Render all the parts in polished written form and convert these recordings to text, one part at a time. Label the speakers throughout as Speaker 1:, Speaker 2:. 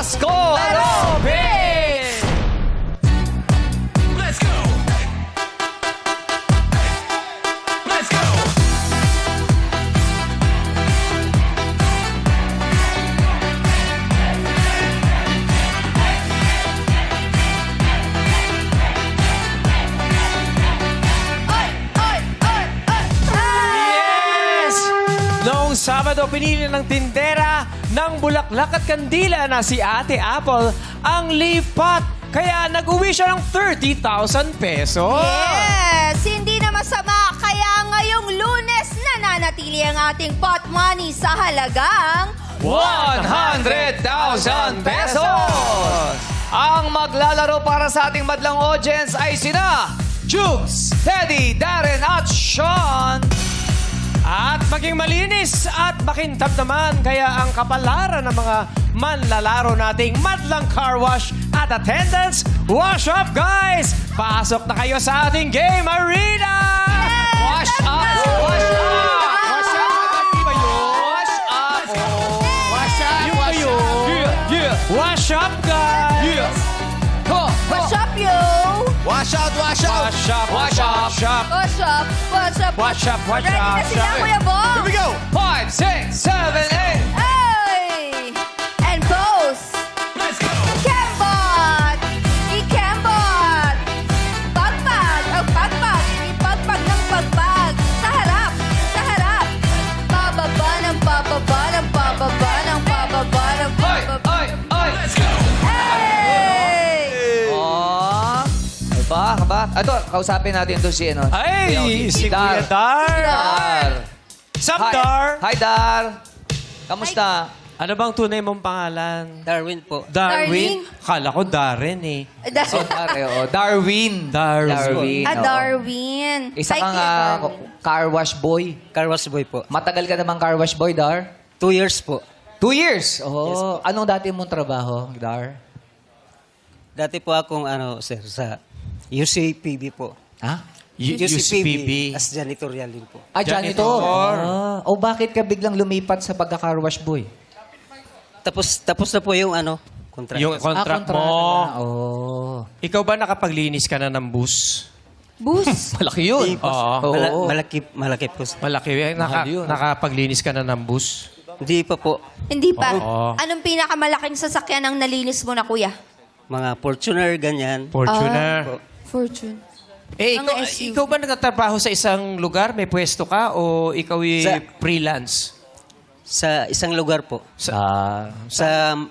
Speaker 1: Pasko Alopin!
Speaker 2: Let's go! Let's go!
Speaker 1: Yes! Noong Sabado, pinili ng tindera ng bulaklak at kandila na si Ate Apple ang lipat. Kaya nag-uwi siya ng 30,000 pesos.
Speaker 3: Yes! Hindi na masama. Kaya ngayong Lunes, nananatili ang ating pot money sa halagang
Speaker 1: 100,000 pesos!
Speaker 4: Ang maglalaro para sa ating madlang audience ay sina Jugs, Teddy, Darren at Sean.
Speaker 1: At maging malinis at makintab naman. Kaya ang kapalaran ng mga manlalaro nating madlang car wash at attendance, wash up guys! Pasok na kayo sa ating game arena!
Speaker 4: Wash up! Wash up!
Speaker 1: Wash up! Ano ba yun?
Speaker 4: Wash up!
Speaker 1: Wash up! Yung ba yun?
Speaker 4: Yeah!
Speaker 1: Wash up guys!
Speaker 3: What's up, yo?
Speaker 2: Wash out, wash out!
Speaker 1: Wash up! Wash up! Wash up!
Speaker 3: What's up? What's up?
Speaker 1: Wash up! Wash
Speaker 3: Ready na
Speaker 1: up!
Speaker 3: sila, Kuya Bong?
Speaker 2: Here we go!
Speaker 4: 5, 6, 7, 8!
Speaker 3: Hey! And pose!
Speaker 2: Let's go!
Speaker 3: Kembot! I-kembot! Pagpag! Ang pagpag! Ipagpag ng pagpag! Sa harap! Sa harap! Bababa ng bababa ng bababa ng bababa ng
Speaker 4: Oy!
Speaker 3: bababa.
Speaker 4: Oy! Oy!
Speaker 2: Let's go!
Speaker 3: Hey!
Speaker 4: Oh! Aba? Ito, kausapin natin ito si ano.
Speaker 1: Ay! Si Kuya
Speaker 4: Dar.
Speaker 1: Dar!
Speaker 4: Dar.
Speaker 1: Sup, Dar?
Speaker 4: Hi, Dar. Kamusta?
Speaker 1: Ano bang tunay mong pangalan?
Speaker 5: Darwin po.
Speaker 1: Darwin? Kala ko Darren eh.
Speaker 4: Oh, Darwin.
Speaker 1: Darwin.
Speaker 3: Ah,
Speaker 4: oo.
Speaker 3: Darwin.
Speaker 4: Isa
Speaker 3: Ay,
Speaker 4: kang
Speaker 3: kay Darwin.
Speaker 4: car wash boy.
Speaker 5: Car wash boy po.
Speaker 4: Matagal ka namang car wash boy, Dar?
Speaker 5: 2 years po.
Speaker 4: 2 years? Oh. Anong dati mong trabaho, Dar?
Speaker 5: Dati po akong sir, sa UCPB po.
Speaker 4: Ha?
Speaker 1: UCPB.
Speaker 5: As janitorial din po.
Speaker 4: Ah,
Speaker 1: Janitor.
Speaker 4: janitor. O bakit ka biglang lumipat sa pagka-car wash boy?
Speaker 5: Tapos na po yung contract.
Speaker 1: Yung contract mo.
Speaker 4: na. Oh.
Speaker 1: Ikaw ba nakapaglinis ka na ng bus?
Speaker 3: Bus.
Speaker 4: Malaki yun.
Speaker 5: Hindi po.
Speaker 4: Oo.
Speaker 5: Malaki po.
Speaker 1: Malaki.
Speaker 4: Mahal yun.
Speaker 1: Nakapaglinis ka na ng bus?
Speaker 5: Hindi pa po.
Speaker 3: Hindi pa.
Speaker 1: Oo.
Speaker 3: Anong pinakamalaking sasakyan ang nalinis mo na, kuya?
Speaker 5: Mga Fortuner, ganyan.
Speaker 1: Fortuner.
Speaker 5: Po.
Speaker 3: Fortune.
Speaker 1: Eh,
Speaker 3: Mga
Speaker 1: ikaw,
Speaker 3: SUV.
Speaker 1: ikaw ba nagtatrabaho sa isang lugar? May pwesto ka? O ikaw
Speaker 5: Sa-
Speaker 1: freelance?
Speaker 5: Sa isang lugar po. Sa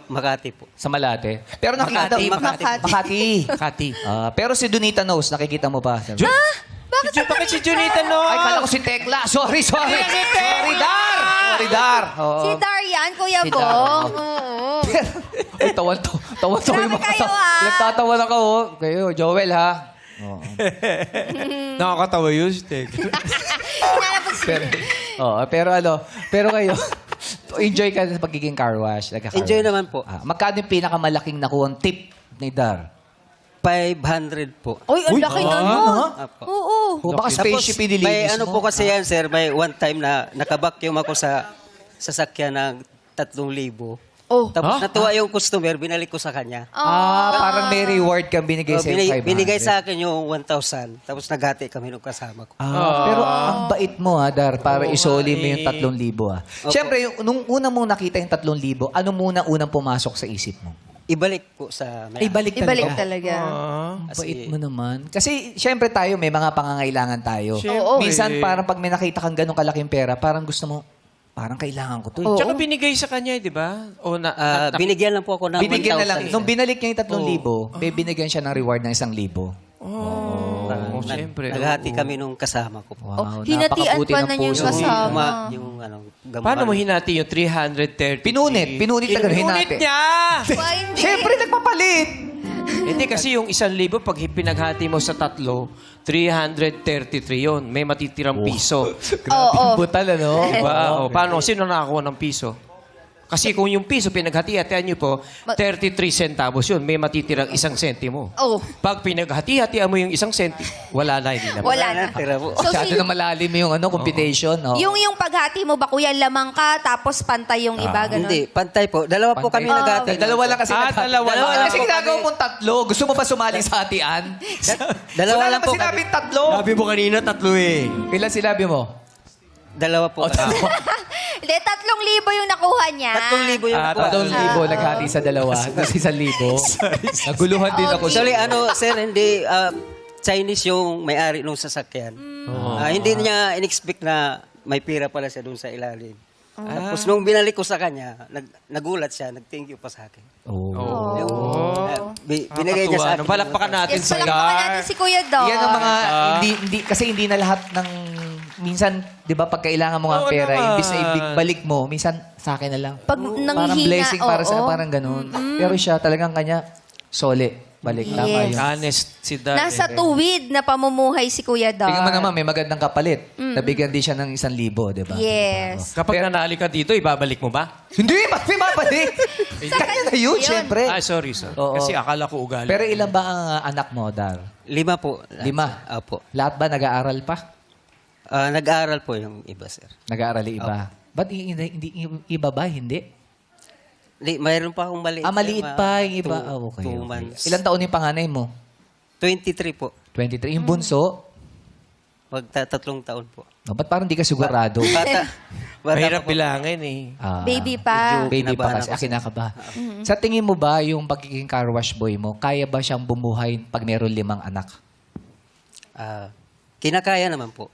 Speaker 5: Makati po.
Speaker 4: Sa Malate. Pero nakikita
Speaker 5: Makati.
Speaker 4: Makati.
Speaker 1: Kati.
Speaker 4: Pero si Donita knows, nakikita mo pa.
Speaker 1: Bakit si Junita no?
Speaker 4: Ay, kala ko si Tekla. Sorry. Sorry, Dar. Sorry, Dar. Oo.
Speaker 3: Si Darian, Kuya
Speaker 4: Si Dar,
Speaker 3: Bong.
Speaker 4: oo.
Speaker 3: Oo.
Speaker 4: Ay, tawan-tawan yung
Speaker 3: Grabe kayo, ah.
Speaker 4: Nagtatawa na ka, oh. Kayo, Joel, ha? Oo.
Speaker 1: Nakakatawa yun si Tek.
Speaker 3: Hinanap si...
Speaker 4: Pero kayo, enjoy ka sa pagiging car wash.
Speaker 5: Enjoy naman po.
Speaker 4: Magkano yung pinakamalaking nakuha tip ni Dar?
Speaker 5: 500 po.
Speaker 3: Uy, ang laki na nun.
Speaker 5: Apo.
Speaker 3: Oo.
Speaker 4: O baka spaceship yung
Speaker 5: may
Speaker 4: nilinis mo.
Speaker 5: po kasi yan, sir. May one time na nakabakyum ako sa sasakyan ng 3,000.
Speaker 3: Oh.
Speaker 5: Tapos natuwa yung customer, binalik ko sa kanya.
Speaker 4: Parang may reward kang binigay
Speaker 5: Oh,
Speaker 4: sa 500.
Speaker 5: binigay sa akin yung 1,000. Tapos nagati kami nung kasama ko.
Speaker 4: Pero ang bait mo, ha, Dar, para isoli mo yung 3,000, ha.
Speaker 5: Opo.
Speaker 4: Siyempre, nung una mong nakita yung 3,000, ano unang pumasok sa isip mo?
Speaker 5: Ibalik po sa may
Speaker 4: Ibalik talaga.
Speaker 3: Ibalik talaga.
Speaker 4: Ang bait mo naman. Kasi, siyempre tayo, may mga pangangailangan tayo.
Speaker 1: Siyempre.
Speaker 4: Minsan, parang pag may nakita kang ganong kalaking pera, parang gusto mo, parang kailangan ko to.
Speaker 3: Oo.
Speaker 1: Tsaka binigay sa kanya, di ba? O
Speaker 5: binigyan lang po ako ng 1,000.
Speaker 4: Binigyan na lang.
Speaker 5: sir.
Speaker 4: Nung binalik niya yung 3,000, may binigyan siya ng reward ng 1,000.
Speaker 1: Oh, siyempre.
Speaker 5: Naghati kami nung kasama ko po.
Speaker 4: Wow,
Speaker 3: Hinatian
Speaker 4: napakabuti
Speaker 3: pa
Speaker 4: ng
Speaker 3: na niya yung
Speaker 4: puso.
Speaker 3: kasama.
Speaker 5: Gamuhan.
Speaker 1: Paano mo hinati yung 330?
Speaker 4: Pinunit na gano'n,
Speaker 1: Pinunit
Speaker 4: hinati.
Speaker 1: niya!
Speaker 3: Ba, hindi.
Speaker 4: Siyempre, nagpapalit.
Speaker 1: Hindi kasi yung 1,000, pag pinaghati mo sa 3, 333 yon. May matitirang piso.
Speaker 3: Oo.
Speaker 4: Butal, ano?
Speaker 1: Diba? O, paano? Sino nakakuha ng piso? Kasi kung yung piso pinaghati-hatian nyo po, 33 centavos yun. May matitirang 1 sentimo.
Speaker 3: Oh.
Speaker 1: Pag pinaghati-hatian mo yung 1 senti, wala na, hindi na.
Speaker 3: Wala na.
Speaker 5: Tira po.
Speaker 3: So,
Speaker 4: Masyado na malalim yung computation. Oh.
Speaker 3: yung paghati mo ba, kuya, lamang ka, tapos pantay yung iba, gano'n?
Speaker 5: Hindi, pantay po. Dalawa po
Speaker 4: Pantay.
Speaker 5: kami naghati.
Speaker 4: Dalawa lang kasi.
Speaker 1: Dalawa lang.
Speaker 4: Kasi ginagawa mong tatlo. Gusto mo ba sumali sa hatian?
Speaker 5: Dalawa
Speaker 4: Wala
Speaker 5: lang
Speaker 4: naman
Speaker 5: po
Speaker 4: sinabing tatlo.
Speaker 1: Sabi mo kanina, tatlo eh.
Speaker 4: Ilan sinabi mo?
Speaker 5: Dalawa po.
Speaker 3: Hindi, 3,000 yung nakuha niya.
Speaker 5: 3,000 yung nakuha.
Speaker 4: 3,000 naghati sa dalawa. Tapos 1,000. Naguluhan din ako.
Speaker 5: Actually, sir, hindi, Chinese yung may-ari nung sasakyan. Hindi niya in-expect na may pira pala siya doon sa ilalim. Tapos nung binalik ko sa kanya, nagulat siya, nag-thank you pa sa akin. Binigay niya sa akin.
Speaker 1: Palakpakan natin
Speaker 3: Yes,
Speaker 1: sa
Speaker 3: palakpakan natin si Kuya Dog.
Speaker 4: Yan ang mga, kasi hindi na lahat ng, minsan, di ba, pag kailangan mo nga
Speaker 1: Oo
Speaker 4: pera,
Speaker 1: naman.
Speaker 4: imbis na ibalik mo, minsan sa akin na lang.
Speaker 3: Pag
Speaker 4: Parang
Speaker 3: nanghihina,
Speaker 4: blessing para sa
Speaker 3: oo.
Speaker 4: parang ganun. Pero siya talagang kanya, sole. Balik, tama
Speaker 3: Yes.
Speaker 4: yun.
Speaker 1: Honest si Dad.
Speaker 3: Nasa tuwid na pamumuhay si Kuya Dog.
Speaker 4: Tingnan mo naman, may magandang kapalit. Nabigyan din siya ng 1,000, di ba?
Speaker 3: Yes.
Speaker 1: Kapag nanali ka dito, ibabalik mo ba?
Speaker 4: Hindi, may mabalik. Kanya na yun,
Speaker 3: Yun.
Speaker 4: syempre.
Speaker 1: Ah, sorry.
Speaker 4: Oo.
Speaker 1: Kasi akala ko ugali.
Speaker 4: Pero ilan ba ang anak mo, Dar?
Speaker 5: 5 po.
Speaker 4: 5?
Speaker 5: Opo.
Speaker 4: Lahat ba nag-aaral pa?
Speaker 5: Nag-aaral po yung iba, sir.
Speaker 4: Nag-aaral yung iba. Ba't hindi iba ba? Hindi.
Speaker 5: Mayroon pa akong maliit.
Speaker 4: Maliit
Speaker 5: sir,
Speaker 4: pa yung iba.
Speaker 5: two-
Speaker 4: Okay.
Speaker 5: 2 months.
Speaker 4: Ilan taon yung panganay mo?
Speaker 5: 23 po.
Speaker 4: 23. Yung bunso?
Speaker 5: Magta-3 taon po.
Speaker 4: No, ba't parang di ka sigurado?
Speaker 5: Bata.
Speaker 1: Mahirap
Speaker 5: pa po.
Speaker 1: bilangin eh.
Speaker 4: Ah,
Speaker 3: Baby pa.
Speaker 4: Baby pa
Speaker 5: Kinabahan
Speaker 4: kasi.
Speaker 5: ako,
Speaker 4: Kinakaba. Sa tingin mo ba, yung pagiging car wash boy mo, kaya ba siyang bumuhay pag meron 5 anak?
Speaker 5: Kinakaya naman po.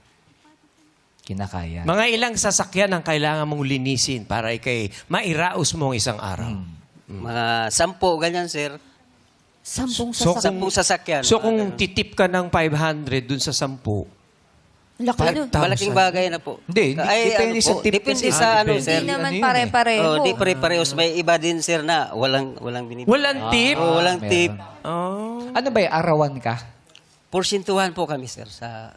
Speaker 4: Kinakaya.
Speaker 1: Mga ilang sasakyan ang kailangan mong linisin para ikay mairaos mo ang isang araw.
Speaker 5: Mga 10, ganyan, sir.
Speaker 3: 10
Speaker 1: So,
Speaker 3: sasakyan.
Speaker 5: 10 sasakyan.
Speaker 1: So
Speaker 5: mga
Speaker 1: kung
Speaker 5: ganun.
Speaker 1: titip ka ng 500 dun sa 10,
Speaker 3: Laki nun.
Speaker 1: 5,000.
Speaker 5: Malaking bagay na po.
Speaker 4: Hindi, depende sa tip
Speaker 5: Depende
Speaker 4: kasi.
Speaker 5: sa ano,
Speaker 1: depende.
Speaker 5: sir.
Speaker 3: Hindi naman
Speaker 4: Ano yun
Speaker 3: pare-pareho.
Speaker 5: Di pare-parehos. May iba din, sir, na walang binibigay.
Speaker 1: Walang tip?
Speaker 5: Walang
Speaker 4: meron.
Speaker 5: tip.
Speaker 1: Oh.
Speaker 4: Ano ba yung arawan ka?
Speaker 5: Porsintuhan po kami, sir, sa...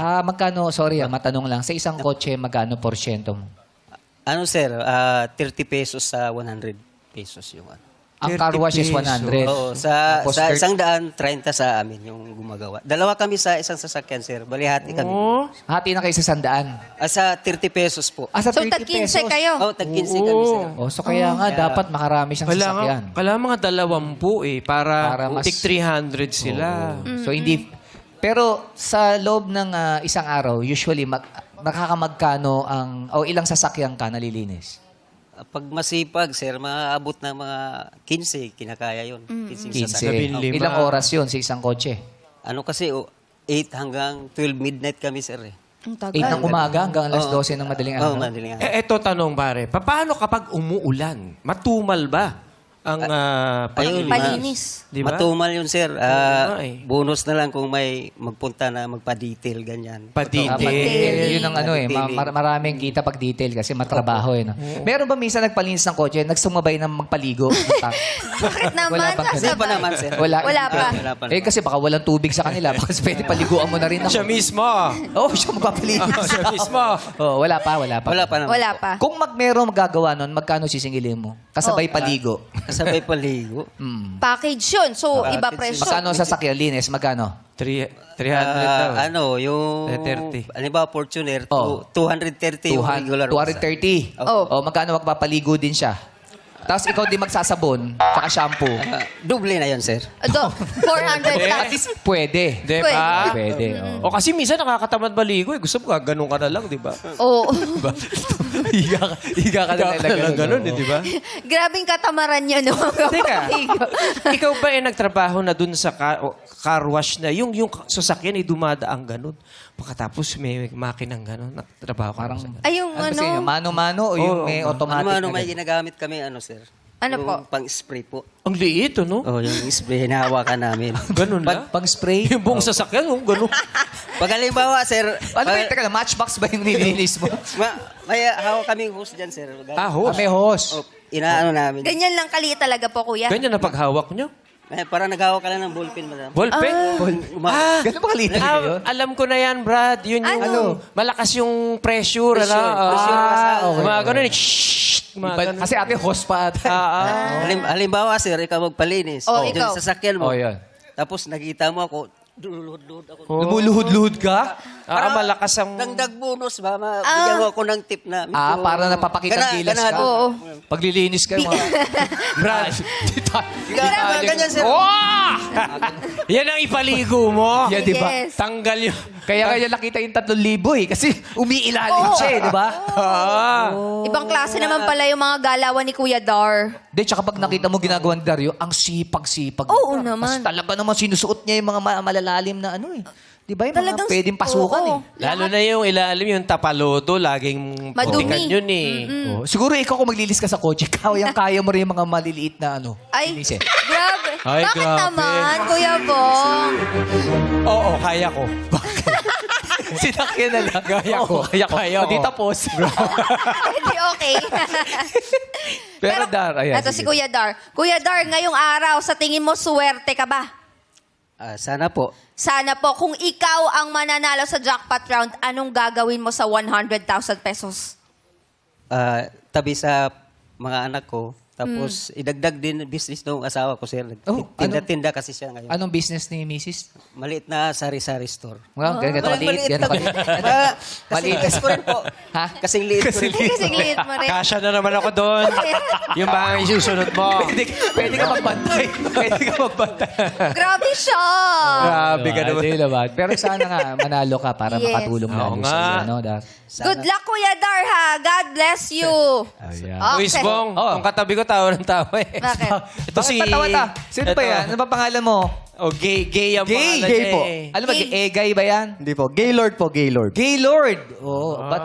Speaker 4: Magkano, sorry matanong lang, sa isang kotse, magkano porsyento mo?
Speaker 5: Ano, sir? 30 pesos sa 100 pesos yung ano.
Speaker 4: Ang car wash is 100.
Speaker 5: Oo, sa
Speaker 4: Tapos
Speaker 5: 130 sa amin yung gumagawa. Dalawa kami sa isang sasakyan, sir. Balihati kami.
Speaker 1: Oh.
Speaker 4: Hati na kayo sa 100.
Speaker 5: Sa 30 pesos po.
Speaker 4: Sa
Speaker 3: So,
Speaker 4: 30
Speaker 3: tag-15
Speaker 4: pesos.
Speaker 3: kayo.
Speaker 5: Tag-15 kami, sir.
Speaker 4: So kaya nga, dapat makarami siyang sasakyan.
Speaker 1: Kailangan mga 20 eh, para
Speaker 4: Para mas-
Speaker 1: tig 300 sila.
Speaker 4: So hindi... Pero sa loob ng isang araw, usually nakakamagkano o ilang sasakyan ka nalilinis?
Speaker 5: Pag masipag, sir, maaabot ng mga 15, kinakaya yun. 15 sasakyan.
Speaker 4: 15.
Speaker 1: 15.
Speaker 4: Ilang oras yun sa isang kotse?
Speaker 5: Ano kasi, 8 hanggang 12 midnight kami, sir.
Speaker 3: Ang
Speaker 4: 8
Speaker 3: tagal.
Speaker 4: ng umaga hanggang alas
Speaker 5: Oo.
Speaker 4: 12 ng madaling
Speaker 5: Oo,
Speaker 4: araw?
Speaker 5: madaling araw.
Speaker 1: Eto tanong pare, paano kapag umuulan? Matumal ba ang
Speaker 5: Ayun,
Speaker 3: Palinis.
Speaker 1: Di ba?
Speaker 5: Matumal yun, sir.
Speaker 1: nga eh.
Speaker 5: Bonus na lang kung may magpunta na magpa-detail, ganyan.
Speaker 1: Pa-detail.
Speaker 4: Yun ang ano maraming kita pag detail kasi matrabaho no? Meron ba minsan nagpalinis ng kotse, nagsumabay ng magpaligo?
Speaker 3: Bakit naman?
Speaker 4: Wala pang
Speaker 5: Hindi pa naman, sir.
Speaker 4: Wala.
Speaker 3: Wala pa.
Speaker 5: Wala pa.
Speaker 4: Kasi baka walang tubig sa kanila. Baka pwede paliguan mo na rin ako.
Speaker 1: Siya mismo.
Speaker 4: Siya magpapaligo.
Speaker 1: Siya mismo.
Speaker 4: Wala pa.
Speaker 5: Wala pa naman.
Speaker 3: Wala pa.
Speaker 4: Kung meron magagawa nun, magkano sisingilin mo? Kasabay paligo.
Speaker 5: Kasabay paligo.
Speaker 3: Package yun. So, iba presyo.
Speaker 4: Magkano sa sakyan, linis? Magkano?
Speaker 1: 300 daw.
Speaker 5: Yung...
Speaker 1: 30.
Speaker 5: Ano ba, Fortuner?
Speaker 4: Oh.
Speaker 5: 230 yung regular.
Speaker 4: 230.
Speaker 3: Oh.
Speaker 4: Magkano magpapaligo din siya? Tapos ikaw din magsasabon, saka shampoo.
Speaker 5: Doble na yun, sir.
Speaker 3: 400
Speaker 4: At
Speaker 3: plus.
Speaker 4: least pwede.
Speaker 1: Di ba?
Speaker 4: Pwede.
Speaker 1: O kasi minsan nakakatamad maligo eh. Gusto mo ka, ganun ka na lang, di ba?
Speaker 3: Oo.
Speaker 4: Higa ka na lang
Speaker 1: ganun eh, di ba?
Speaker 3: Grabing katamaran yun. No?
Speaker 1: Teka, ikaw ba eh nagtrabaho na dun sa car wash na yung sasakyan ay dumadaang ganun? Pagkatapos may makinang ganun, nagtrabaho ka
Speaker 4: Parang,
Speaker 1: sa-
Speaker 3: Ay, yung
Speaker 4: ano ba sa'yo,
Speaker 3: ano.
Speaker 4: mano-mano o yung may automatic?
Speaker 5: Ano,
Speaker 4: na
Speaker 5: may
Speaker 4: ganun?
Speaker 5: ginagamit kami, sir?
Speaker 3: Ano
Speaker 5: Yung
Speaker 3: po?
Speaker 5: pang-spray po.
Speaker 1: Ang liit, ano?
Speaker 5: Oh, yung spray, hinahawakan namin.
Speaker 1: Ganun lang?
Speaker 4: Pang-spray?
Speaker 1: Yung buong sasakyan, oh, ganun.
Speaker 5: Pag halimbawa, sir,
Speaker 4: Ano ba yung, teka lang, matchbox ba yung nilinis mo?
Speaker 5: may hawak kaming hose dyan, sir.
Speaker 1: Ahos.
Speaker 4: May hose.
Speaker 5: Inaano namin.
Speaker 3: Ganyan lang kaliit talaga po, kuya.
Speaker 1: Ganyan na paghawak nyo.
Speaker 5: Parang naghawak ka lang ng ballpen, madam.
Speaker 1: Ballpen?
Speaker 4: Ganun ba kalita yun?
Speaker 1: Alam ko na yan, Brad. Yun yung
Speaker 3: Ano?
Speaker 1: malakas yung pressure.
Speaker 5: Pressure,
Speaker 1: ano?
Speaker 5: pressure ng asawa.
Speaker 1: Okay. Mga ganun. Gumagano.
Speaker 4: Kasi ate, host pa ata.
Speaker 5: Halimbawa, sir, ikaw magpalinis.
Speaker 3: Oh,
Speaker 5: Doon
Speaker 3: ikaw.
Speaker 5: sa sasakyan mo.
Speaker 4: Oh, yan.
Speaker 5: Tapos nakita mo ako, luluhod-luhod ako.
Speaker 4: Lumuluhod-luhod ka?
Speaker 1: Malakas ang...
Speaker 5: Dagdag bonus ba? Bigyan mo ako ng tip na. medyo-
Speaker 4: Para napapakitang gilas ka.
Speaker 3: Oo.
Speaker 4: Paglilinis ka, mga... Brad.
Speaker 5: Ganyan, sir.
Speaker 1: Oh! Yan ang ipaligo mo.
Speaker 4: Yan, di ba?
Speaker 3: Yes.
Speaker 1: Tanggal yun.
Speaker 4: Kaya kaya nakita yung 3,000 eh. Kasi umiilalim
Speaker 3: Oo.
Speaker 4: siya eh, di ba?
Speaker 3: Ibang klase naman pala yung mga galawan ni Kuya Dar.
Speaker 4: Di, tsaka pag nakita mo ginagawa ni Dario, ang sipag-sipag.
Speaker 3: Oo
Speaker 4: niya.
Speaker 3: naman.
Speaker 4: Mas talaga naman sinusuot niya yung mga malalalim na ano eh. Di ba? Yung
Speaker 3: Talagang-
Speaker 4: mga pwedeng pasukan
Speaker 3: oo.
Speaker 4: eh.
Speaker 1: Lalo na yung ilalim, yung tapalodo, laging
Speaker 3: Madumi.
Speaker 1: putikan yun eh.
Speaker 4: Oh, siguro ikaw kung maglilis ka sa kotse, kaya mo rin yung mga maliliit na ano.
Speaker 3: Ay,
Speaker 4: linis eh.
Speaker 3: grabe.
Speaker 1: Ay,
Speaker 3: Bakit
Speaker 1: grabe.
Speaker 3: naman, Kuya Bong?
Speaker 1: Oo, kaya ko.
Speaker 4: Sinakyan na lang.
Speaker 1: Kaya ko.
Speaker 4: Kaya ko.
Speaker 1: Kaya
Speaker 4: O,
Speaker 1: ko.
Speaker 4: di tapos.
Speaker 3: Hindi okay.
Speaker 4: Pero Dar, ayan.
Speaker 3: Ito si
Speaker 4: sige.
Speaker 3: Kuya Dar. Kuya Dar, ngayong araw, sa tingin mo, suwerte ka ba?
Speaker 5: Sana po.
Speaker 3: Sana po, kung ikaw ang mananalo sa jackpot round, anong gagawin mo sa 100,000 pesos?
Speaker 5: Tabi sa mga anak ko. Tapos, idagdag din business ng asawa ko, sir.
Speaker 4: Oh,
Speaker 5: Tinda-tinda kasi siya ngayon.
Speaker 4: Anong business ni Mrs.?
Speaker 5: Maliit na sari-sari store.
Speaker 4: Well, ganito maliit. Ganito
Speaker 5: lang.
Speaker 4: maliit.
Speaker 5: Kasing liit ko rin po.
Speaker 4: Ha?
Speaker 5: Kasing liit ko rin.
Speaker 3: Kasing liit mo rin.
Speaker 1: Kasya na naman ako doon. Yung ba ang isusunod mo?
Speaker 4: Pwede ka magbantay. Pwede ka magbantay.
Speaker 3: Grabe siya.
Speaker 1: Grabe ka naman.
Speaker 4: Hindi naman. Pero sana nga, manalo ka para
Speaker 3: Yes.
Speaker 4: makatulong
Speaker 1: Oo
Speaker 4: lalo
Speaker 1: nga.
Speaker 4: sa ano, Dar.
Speaker 3: Good luck, Kuya Dar, ha? God bless you.
Speaker 4: Ayan.
Speaker 1: Luis Bong, kung katabi ko, tawa ng tawa eh.
Speaker 3: Bakit?
Speaker 1: Ito si...
Speaker 4: Bakit patawa-ta? Sino ba
Speaker 1: Ito.
Speaker 4: yan? Ano ba pangalan mo?
Speaker 1: Oh, gay ang
Speaker 4: Gay?
Speaker 1: pangalan
Speaker 6: Gay
Speaker 1: niya
Speaker 6: po.
Speaker 1: eh.
Speaker 4: Ano ba?
Speaker 3: Gay.
Speaker 4: Egay ba yan?
Speaker 6: Hindi po. Gaylord po, Gaylord.
Speaker 4: Gaylord. Oo. Ba't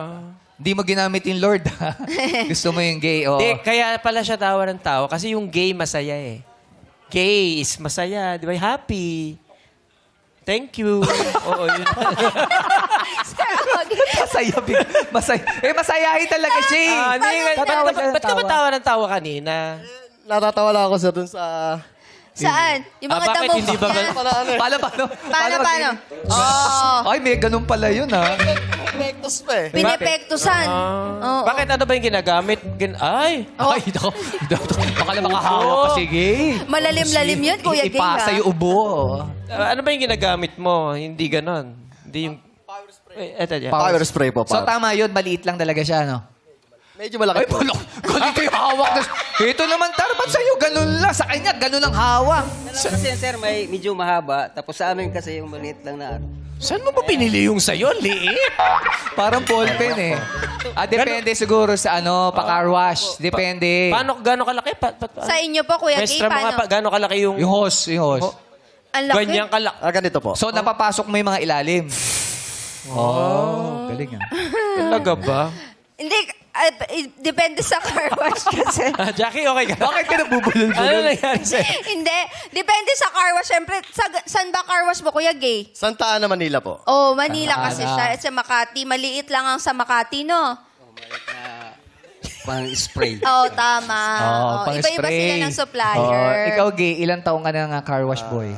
Speaker 4: di mo ginamit yung Lord? Gusto mo yung gay? Oo.
Speaker 1: Hindi, kaya pala siya tawa ng tawa kasi yung gay masaya eh. Gay is masaya, di ba? Happy. Thank you. Oo, yun.
Speaker 4: Masaya. Masaya. Masayahin talaga siya eh.
Speaker 1: Hindi,
Speaker 4: Tatawa siya ng
Speaker 1: ba't ka
Speaker 4: tawa.
Speaker 1: ba tawa ng tawa kanina?
Speaker 6: Natatawa lang ako sir dun sa...
Speaker 3: Saan? Yung mga
Speaker 1: bakit
Speaker 3: damo
Speaker 1: hindi ba...
Speaker 4: Paano?
Speaker 3: Paano? Oh,
Speaker 4: Ay, may ganun pala yun ha.
Speaker 6: Connectos pa eh.
Speaker 3: pinepektusan. Oo.
Speaker 1: Bakit ano ba yung ginagamit? Ay!
Speaker 4: Ay, nako. Baka na makahawak pa si gay.
Speaker 3: Malalim-lalim yun, Kuya Gay,
Speaker 4: Ipasa
Speaker 3: ha?
Speaker 4: yung ubo.
Speaker 1: Ano ba yung ginagamit mo? Hindi ganon. Hindi yung... Eto yan.
Speaker 6: Power spray po.
Speaker 4: So
Speaker 6: Power.
Speaker 4: tama yun, maliit lang talaga siya, no?
Speaker 6: Medyo malaki
Speaker 4: Ay,
Speaker 6: po.
Speaker 4: balok. Ganito yung hawak. Ito naman, Tarpat, sa'yo, ganun lang. Sa kanya, ganun ang hawak.
Speaker 5: Kasi, sir, may medyo mahaba. Tapos sa amin kasi yung maliit lang na ano.
Speaker 1: Saan mo ba pinili yung sayo? Liit?
Speaker 4: Parang ballpen eh. Depende siguro sa ano, pa-car wash. Depende.
Speaker 1: Paano, gano'ng kalaki?
Speaker 3: Sa inyo po, Kuya Gay,
Speaker 1: Mestra mo nga pa,
Speaker 3: paano?
Speaker 1: gano'ng kalaki yung...
Speaker 4: Yung hose, yung hose.
Speaker 3: Ang laki.
Speaker 1: Ganyang kalaki.
Speaker 6: Ganito po.
Speaker 4: So, napapasok mo yung mga ilalim. Oh, galing ah.
Speaker 1: Talaga ba?
Speaker 3: Hindi, depende sa car wash kasi.
Speaker 1: Jackie, okay ka?
Speaker 4: Bakit ka nabubulol-bulol?
Speaker 1: Ano nangyari sa'yo?
Speaker 3: Hindi, depende sa car wash. Siyempre, saan ba car wash mo, Kuya Gay?
Speaker 6: Santa Ana, Manila po.
Speaker 3: Oh, Manila kasi
Speaker 4: Ana.
Speaker 3: siya. At sa Makati, maliit lang ang sa Makati, no?
Speaker 5: Pang spray.
Speaker 3: Oo, tama.
Speaker 4: pang
Speaker 3: Iba-iba
Speaker 4: spray.
Speaker 3: sila ng supplier.
Speaker 4: Ikaw, gay, ilang taong ka na nga car wash boy?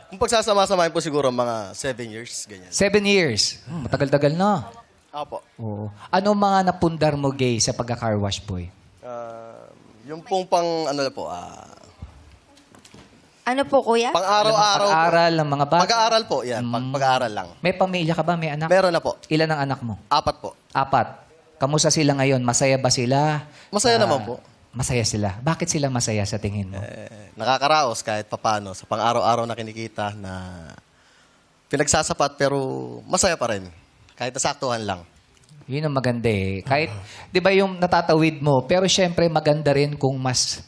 Speaker 6: Kung pagsasama-samahin po siguro mga 7 years, ganyan.
Speaker 4: 7 years. Matagal-tagal na.
Speaker 6: Apo.
Speaker 4: Oo. Ano mga napundar mo, gay, sa pagka-car wash boy?
Speaker 6: Yung pong pang, ano na po,
Speaker 3: Ano po, Kuya?
Speaker 6: pang araw-araw po.
Speaker 4: Pag-aral ng mga bata?
Speaker 6: Pag-aaral po, yan. Pag-aaral lang.
Speaker 4: May pamilya ka ba? May anak?
Speaker 6: Meron na po.
Speaker 4: Ilan ang anak mo?
Speaker 6: 4 po.
Speaker 4: 4. Kamusta sila ngayon? Masaya ba sila?
Speaker 6: Masaya naman po.
Speaker 4: Masaya sila. Bakit sila masaya sa tingin mo?
Speaker 6: Nakakaraos kahit papano sa pang-araw-araw na kinikita na pinagsasapat pero masaya pa rin. Kahit nasaktuhan lang.
Speaker 4: Yun ang maganda eh. Kahit, di ba yung natatawid mo, pero syempre maganda rin kung mas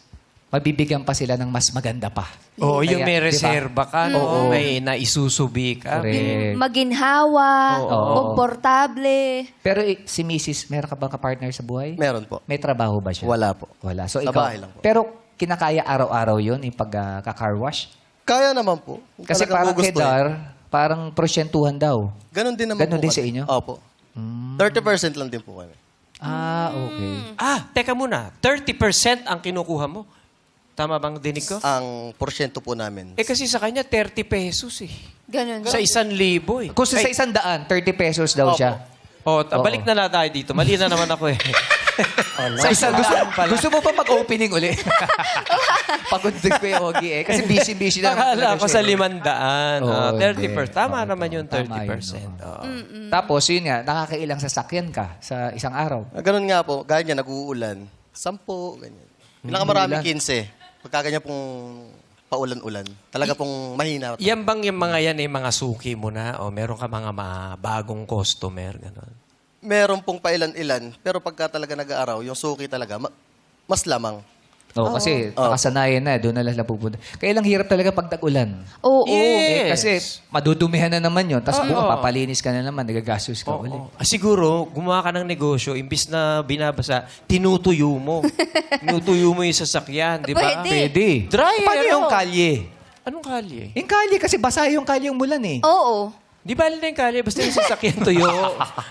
Speaker 4: mabibigyan pa sila ng mas maganda pa.
Speaker 1: Oo, yung
Speaker 4: Kaya,
Speaker 1: may
Speaker 4: di ba?
Speaker 1: reserba ka, no? May naisusubi ka.
Speaker 4: Correct.
Speaker 3: Maginhawa,
Speaker 4: Oo.
Speaker 3: komportable.
Speaker 4: Pero si Mrs., meron ka bang ka-partner sa buhay?
Speaker 6: Meron po.
Speaker 4: May trabaho ba siya?
Speaker 6: Wala po.
Speaker 4: Wala. So
Speaker 6: Sa
Speaker 4: ikaw,
Speaker 6: bahay lang po.
Speaker 4: pero kinakaya araw-araw yun, yung pagka-car wash?
Speaker 6: Kaya naman po. Kung
Speaker 4: Kasi
Speaker 6: talagang
Speaker 4: parang kay
Speaker 6: gugustuhin.
Speaker 4: Dar, parang prosyentuhan daw.
Speaker 6: Ganon din naman
Speaker 4: Ganon
Speaker 6: po
Speaker 4: din
Speaker 6: kami.
Speaker 4: sa inyo?
Speaker 6: Opo. 30% lang din po kami.
Speaker 4: Ah, okay.
Speaker 1: Teka muna. 30% ang kinukuha mo? Tama bang dinig ko?
Speaker 6: Ang porsyento po namin.
Speaker 1: Eh kasi sa kanya, 30 pesos eh.
Speaker 3: Ganun.
Speaker 1: Sa 1,000 eh.
Speaker 4: Kung sa 100, 30 pesos daw
Speaker 6: Opo.
Speaker 4: siya.
Speaker 1: Balik na tayo dito. Mali na naman ako eh.
Speaker 4: Sa isang gusto,
Speaker 1: pala.
Speaker 4: gusto mo pa mag-opening uli? Pagod din ko yung Ogie eh. Kasi busy-busy na.
Speaker 1: Akala ko sa 500.
Speaker 4: Oo,
Speaker 1: 30%.
Speaker 4: hindi.
Speaker 1: Tama
Speaker 4: Oo,
Speaker 1: naman yung 30%.
Speaker 4: tama yun, oo.
Speaker 1: Oo.
Speaker 4: Tapos yun nga, nakakailang sasakyan ka sa isang araw.
Speaker 6: Ganun nga po, gaya niya, nag-uulan. 10, ganyan. Pinakamarami 15. Pagka ganyan pong paulan-ulan. Talaga pong mahina.
Speaker 1: Yan bang yung mga yan mga suki mo na? O meron ka mga bagong customer? Ganon.
Speaker 6: Meron pong pailan-ilan, pero pagka talaga nag-aaraw, yung suki talaga, mas lamang.
Speaker 4: Oo, kasi nakasanayan na, doon na lang pupunta. Kaya lang hirap talaga pag tag-ulan.
Speaker 3: Oo.
Speaker 4: Eh,
Speaker 1: Yes.
Speaker 4: kasi madudumihan na naman yun. Tapos
Speaker 1: Oo.
Speaker 4: papalinis ka na naman, nagagastos ka uli.
Speaker 1: Siguro, gumawa ka ng negosyo, imbis na binabasa, tinutuyo mo. Tinutuyo mo yung sasakyan, di ba?
Speaker 3: Pwede.
Speaker 4: Pwede.
Speaker 1: Dryer,
Speaker 4: Paano yung
Speaker 1: oh.
Speaker 4: kalye?
Speaker 1: Anong kalye?
Speaker 4: Yung kalye, kasi basa yung kalye yung mulan eh.
Speaker 3: Oo.
Speaker 1: Di ba alin na yung kalye? Basta yung sasakyan tuyo.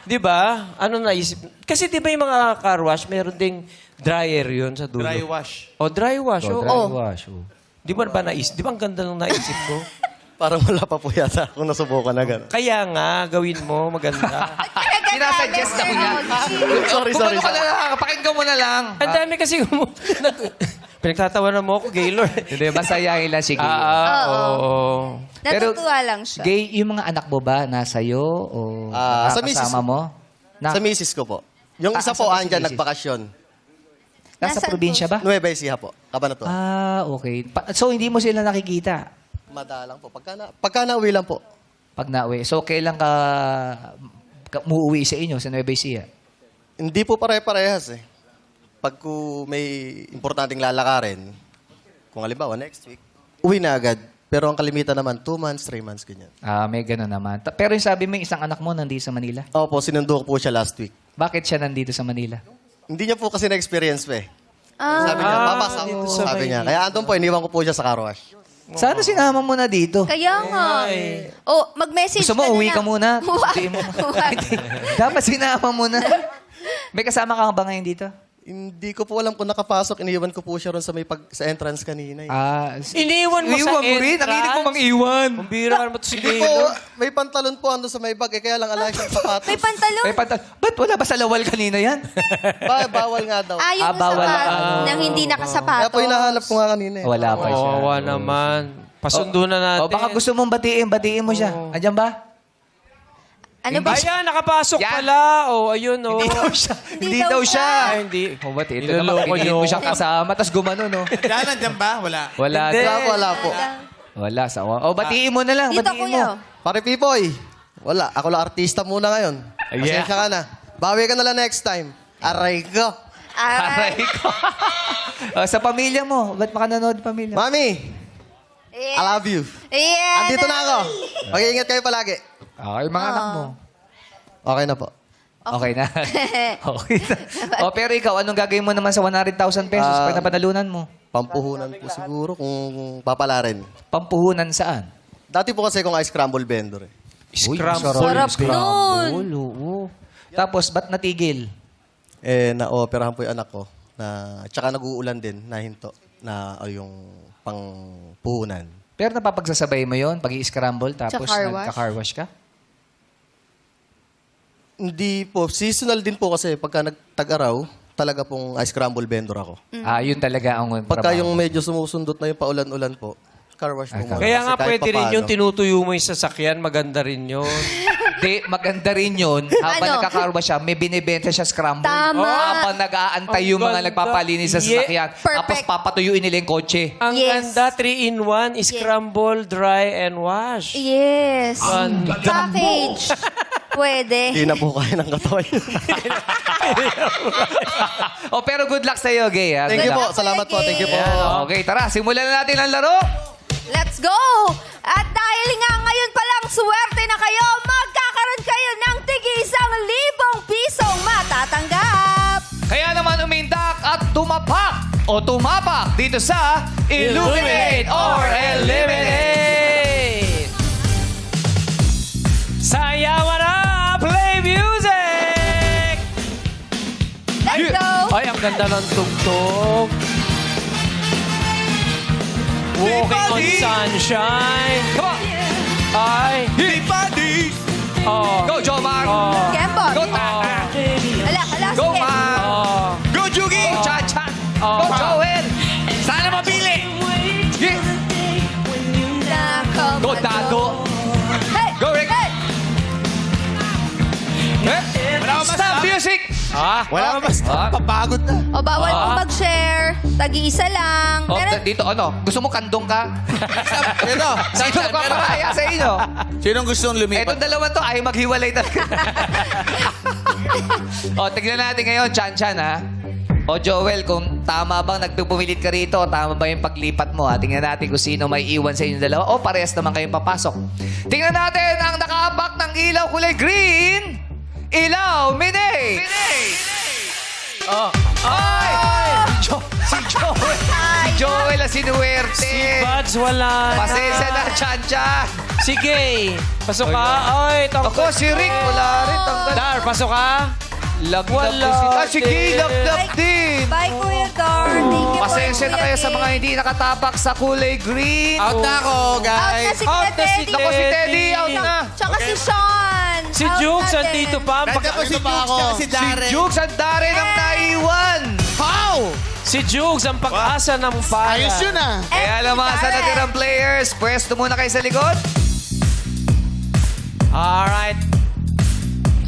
Speaker 1: Di ba? Ano naisip? Kasi di ba yung mga car wash, meron ding dryer yun sa dulo.
Speaker 2: Dry wash.
Speaker 1: O, dry wash.
Speaker 4: Oh,
Speaker 1: oo.
Speaker 4: dry wash. Oh.
Speaker 1: Di ba naisip? Di ba ang ganda ng naisip ko?
Speaker 6: Parang wala pa po yata kung nasubukan na gano'n.
Speaker 1: Kaya nga, gawin mo, maganda.
Speaker 4: Sinasuggest ako niya.
Speaker 6: Sorry.
Speaker 4: Kumano ka na lang, pakinggan mo na lang.
Speaker 1: Ang dami kasi pinagtatawanan mo ako, Gaylor.
Speaker 4: Hindi, masayahin lang si Gay.
Speaker 1: Oo.
Speaker 4: Pero,
Speaker 3: Natutuwa lang siya.
Speaker 4: Gay, yung mga anak mo ba nasa o
Speaker 6: Sa
Speaker 4: kasama
Speaker 6: misis-
Speaker 4: mo?
Speaker 6: Sa misis ko po. Yung isa
Speaker 4: Ah,
Speaker 6: po,
Speaker 4: sa
Speaker 6: andyan,
Speaker 4: misis.
Speaker 6: nagbakasyon.
Speaker 4: Nasa
Speaker 3: Nasaan
Speaker 4: probinsya ba?
Speaker 6: Nueva Ecija po. Kabanatuan.
Speaker 4: Ah, okay. So, hindi mo sila nakikita
Speaker 6: Madalang po. Pagka nauwi lang po.
Speaker 4: pag nauwi. So, kailan ka muuwi sa inyo, sa Nueva Ecija?
Speaker 6: Hindi po pare-parehas eh. Pag may importanteng lalakarin, kung halimbawa next week, uwi na agad. Pero ang kalimitan naman, 2 months, 3 months, ganyan.
Speaker 4: Ah, may gano'n naman. Pero yung sabi mo, yung isang anak mo nandito sa Manila.
Speaker 6: Opo, sinundo ko po siya last week.
Speaker 4: Bakit siya nandito sa Manila?
Speaker 6: Hindi niya po kasi na-experience pa eh.
Speaker 3: Ah.
Speaker 6: Sabi niya, papasok
Speaker 1: dito
Speaker 6: po,
Speaker 1: sa
Speaker 6: sabi niya.
Speaker 1: Maynila.
Speaker 6: Kaya andun po, iniwan ko po siya sa car wash.
Speaker 4: Sana sinama mo na dito.
Speaker 3: Kaya nga. Oh, mag-message
Speaker 4: Gusto mo,
Speaker 3: ka na
Speaker 4: uwi
Speaker 3: lang.
Speaker 4: ka muna?
Speaker 3: Huwag.
Speaker 4: Hindi mo.
Speaker 3: Huwag.
Speaker 4: Dapat sinama mo na. May kasama ka ba ngayon dito?
Speaker 6: Hindi ko po alam kung nakapasok. Iniwan ko po siya ron sa sa entrance kanina. Eh.
Speaker 4: Ah,
Speaker 1: Iniwan mo sa
Speaker 4: mo rin. Ang hilig mo mang iwan.
Speaker 1: Ang bira naman ito si
Speaker 6: Hindi po,
Speaker 1: Gaylor.
Speaker 6: may pantalon po ando sa may bag. Kaya lang ala siyang sapatos.
Speaker 3: May pantalon.
Speaker 4: Ba't wala ba sa lawal kanina yan?
Speaker 6: Bawal nga daw.
Speaker 3: Yung
Speaker 4: bawal
Speaker 3: sapat nang hindi
Speaker 6: Kaya
Speaker 3: nakasapatos.
Speaker 6: po hinahanap ko nga kanina eh.
Speaker 4: Wala pa siya.
Speaker 1: Oo, naman. Pasundo na natin.
Speaker 4: O baka gusto mong batiin mo siya. Andyan ba?
Speaker 3: Ano ba?
Speaker 1: Ayan, nakapasok
Speaker 4: Yan.
Speaker 1: pala. O, ayun, o.
Speaker 4: Hindi daw siya.
Speaker 3: Hindi daw siya.
Speaker 1: Ay, hindi.
Speaker 4: O ba't ito
Speaker 1: Niloloko
Speaker 4: naman, pinilit
Speaker 1: niyo
Speaker 4: mo
Speaker 1: ako.
Speaker 4: siyang kasama, tapos gumano, no?
Speaker 2: Yan, nandyan ba? Wala.
Speaker 4: Wala.
Speaker 1: Hindi.
Speaker 6: Wala po.
Speaker 4: Wala. O batiin mo na lang.
Speaker 3: Dito,
Speaker 4: Batiin mo.
Speaker 3: kuya.
Speaker 6: Pare Pipoy, wala. Ako lang artista muna ngayon.
Speaker 1: Yeah.
Speaker 6: Pasensya ka na. Bawi ka na lang next time. Aray ko.
Speaker 4: Aray ko. O, sa pamilya mo. Ba't makanonood pamilya?
Speaker 6: Mami, I love you.
Speaker 3: Yeah.
Speaker 6: Andito na ako. Mag-iingat kayo palagi.
Speaker 4: Okay, mga anak mo.
Speaker 6: Okay na po.
Speaker 4: Okay na. Okay na. O, pero ikaw, anong gagawin mo naman sa 100,000 pesos pag napanalunan mo?
Speaker 6: Pampuhunan po siguro kung papalarin.
Speaker 4: Pampuhunan saan?
Speaker 6: Dati po kasi kung ice crumble vendor eh.
Speaker 1: Scramble.
Speaker 3: Sarap nun.
Speaker 4: Scramble, oo. Tapos, ba't natigil?
Speaker 6: Na-operahan po yung anak ko. Tsaka nag-uulan din, nahinto. Yung pangpuhunan.
Speaker 4: Pero napapagsasabay mo yon pag i-scramble, tapos
Speaker 3: Tsaka car wash?
Speaker 4: nagka-car wash ka?
Speaker 6: Hindi po. Seasonal din po kasi pagka nagtag-araw, talaga pong ice crumble vendor ako.
Speaker 4: Ah, yun talaga ang
Speaker 6: Pagka
Speaker 4: trabaho.
Speaker 6: yung medyo sumusundot na yung paulan-ulan po, car wash po muna.
Speaker 1: Kaya nga
Speaker 6: Kasi kahit
Speaker 1: pwede rin
Speaker 6: papaano.
Speaker 1: yung tinutuyo mo yung sasakyan. Maganda rin yun.
Speaker 4: Di, maganda rin yun. Habang
Speaker 3: Ano?
Speaker 4: nagka-car wash siya, may binibenta siya scramble.
Speaker 3: Tama.
Speaker 4: Habang nag-aantay yung
Speaker 1: Ang
Speaker 4: mga
Speaker 1: ganda.
Speaker 4: nagpapalinis sa
Speaker 1: Yeah.
Speaker 4: sasakyan.
Speaker 3: Perfect.
Speaker 4: Tapos papatuyuin nila yung kotse.
Speaker 1: Ang
Speaker 3: Yes.
Speaker 1: ganda, 3-in-1, scramble, dry, and wash.
Speaker 3: Yes.
Speaker 1: Ganda.
Speaker 3: Package. Pwede.
Speaker 6: Hindi na po kaya ng katawan yun.
Speaker 4: Oh, pero good luck sa'yo, Gay. Ha?
Speaker 6: Thank you
Speaker 4: Good
Speaker 6: po.
Speaker 4: luck.
Speaker 6: Salamat po. Thank you po.
Speaker 4: Ayan, okay, tara. Simulan na natin ang laro.
Speaker 3: Let's go! At dahil nga ngayon palang swerte na kayo, magkakaroon kayo ng tig-1,000 pisong matatanggap!
Speaker 4: Kaya naman umindak at tumapak o tumapak dito sa Illuminate or Eliminate.
Speaker 1: Sayawan na! Play music!
Speaker 3: Let's go!
Speaker 1: Ay, ang ganda ng tugtog. Walking on sunshine.
Speaker 4: Come on.
Speaker 1: Ay. Oh.
Speaker 4: Go, Jomar.
Speaker 3: Kembot.
Speaker 4: Go, Tata.
Speaker 3: Hala,
Speaker 4: Go,
Speaker 3: sige.
Speaker 4: Ma.
Speaker 1: Oh.
Speaker 2: Go, Jugi!
Speaker 4: Go, Chacha.
Speaker 1: Oh.
Speaker 4: Go, Joel.
Speaker 2: Sana mabili!
Speaker 4: Sige. Go, Dado.
Speaker 3: Hey!
Speaker 4: Go, Rick.
Speaker 3: Hey!
Speaker 4: Stop music.
Speaker 2: Wala ka basta. Papagod na.
Speaker 3: O, bawal po mag-share. Tag-iisa lang.
Speaker 4: Oh,
Speaker 3: Meron,
Speaker 4: dito, ano? Gusto mo kandong ka?
Speaker 2: Ito.
Speaker 4: Sino ka paraya sa inyo?
Speaker 2: Sinong gustong lumipat?
Speaker 4: Etong dalawa to, ay maghiwalay talaga. O, tignan natin ngayon, Chan-Chan, ha? O, Joel, kung tama bang nagpupumilit ka rito, tama ba yung paglipat mo, ha? Tingnan natin kung sino may iwan sa inyo dalawa o parehas naman kayong papasok. Tingnan natin ang nakaabak ng ilaw kulay green. Ilaw, Mine!
Speaker 1: Oh.
Speaker 4: Ay! Si Joel. Si Joel ang sinuwerte.
Speaker 1: Si Buds, wala na.
Speaker 4: Pasensya na, Chan-Chan.
Speaker 1: Sige. Pasok ka. Ay, tangkad.
Speaker 4: Ako, si Rick, wala rin. Tanggal.
Speaker 1: Dar, pasok ka.
Speaker 4: Laglag
Speaker 1: Wala
Speaker 4: po si... Ah, sige,
Speaker 1: din.
Speaker 4: laglag din.
Speaker 3: bye, Kuya Dar. Thank you po,
Speaker 4: Pasensya na
Speaker 3: Kuya
Speaker 4: kayo sa mga
Speaker 3: Kim.
Speaker 4: hindi nakatapak sa kulay green.
Speaker 2: Out na ako,
Speaker 3: Out na
Speaker 2: guys.
Speaker 3: si Kuya
Speaker 1: Out na si
Speaker 3: Teddy.
Speaker 4: Ako si Teddy, out na.
Speaker 3: Tsaka si Sean.
Speaker 1: Si
Speaker 3: Out
Speaker 1: Jukes,
Speaker 3: na
Speaker 1: ang
Speaker 3: din.
Speaker 1: Tito Pam.
Speaker 2: Nandiyan po si Jukes at si
Speaker 4: Si
Speaker 2: Darren.
Speaker 4: Jukes at Darren ang naiwan.
Speaker 2: How?
Speaker 1: Si Jukes, ang pag-asa ng pala.
Speaker 2: Ayos yun ah.
Speaker 4: Kaya naman sa
Speaker 3: Darren.
Speaker 4: natirang players, pwesto muna kayo sa likod.
Speaker 1: Alright.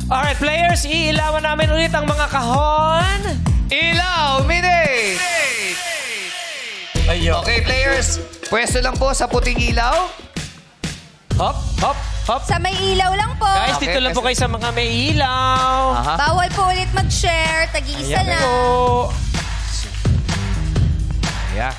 Speaker 1: Alright, players, iilawan namin ulit ang mga kahon.
Speaker 4: Ilaw, Mine! Okay, players, pwesto lang po sa puting ilaw.
Speaker 1: Hop, hop, hop.
Speaker 3: Sa may ilaw lang po.
Speaker 1: Guys,
Speaker 4: Okay,
Speaker 1: dito lang po kayo sa mga may ilaw.
Speaker 4: Aha.
Speaker 3: Bawal po ulit mag-share. Tag-iisa
Speaker 1: Ayan
Speaker 3: lang.
Speaker 1: po.
Speaker 4: Yeah.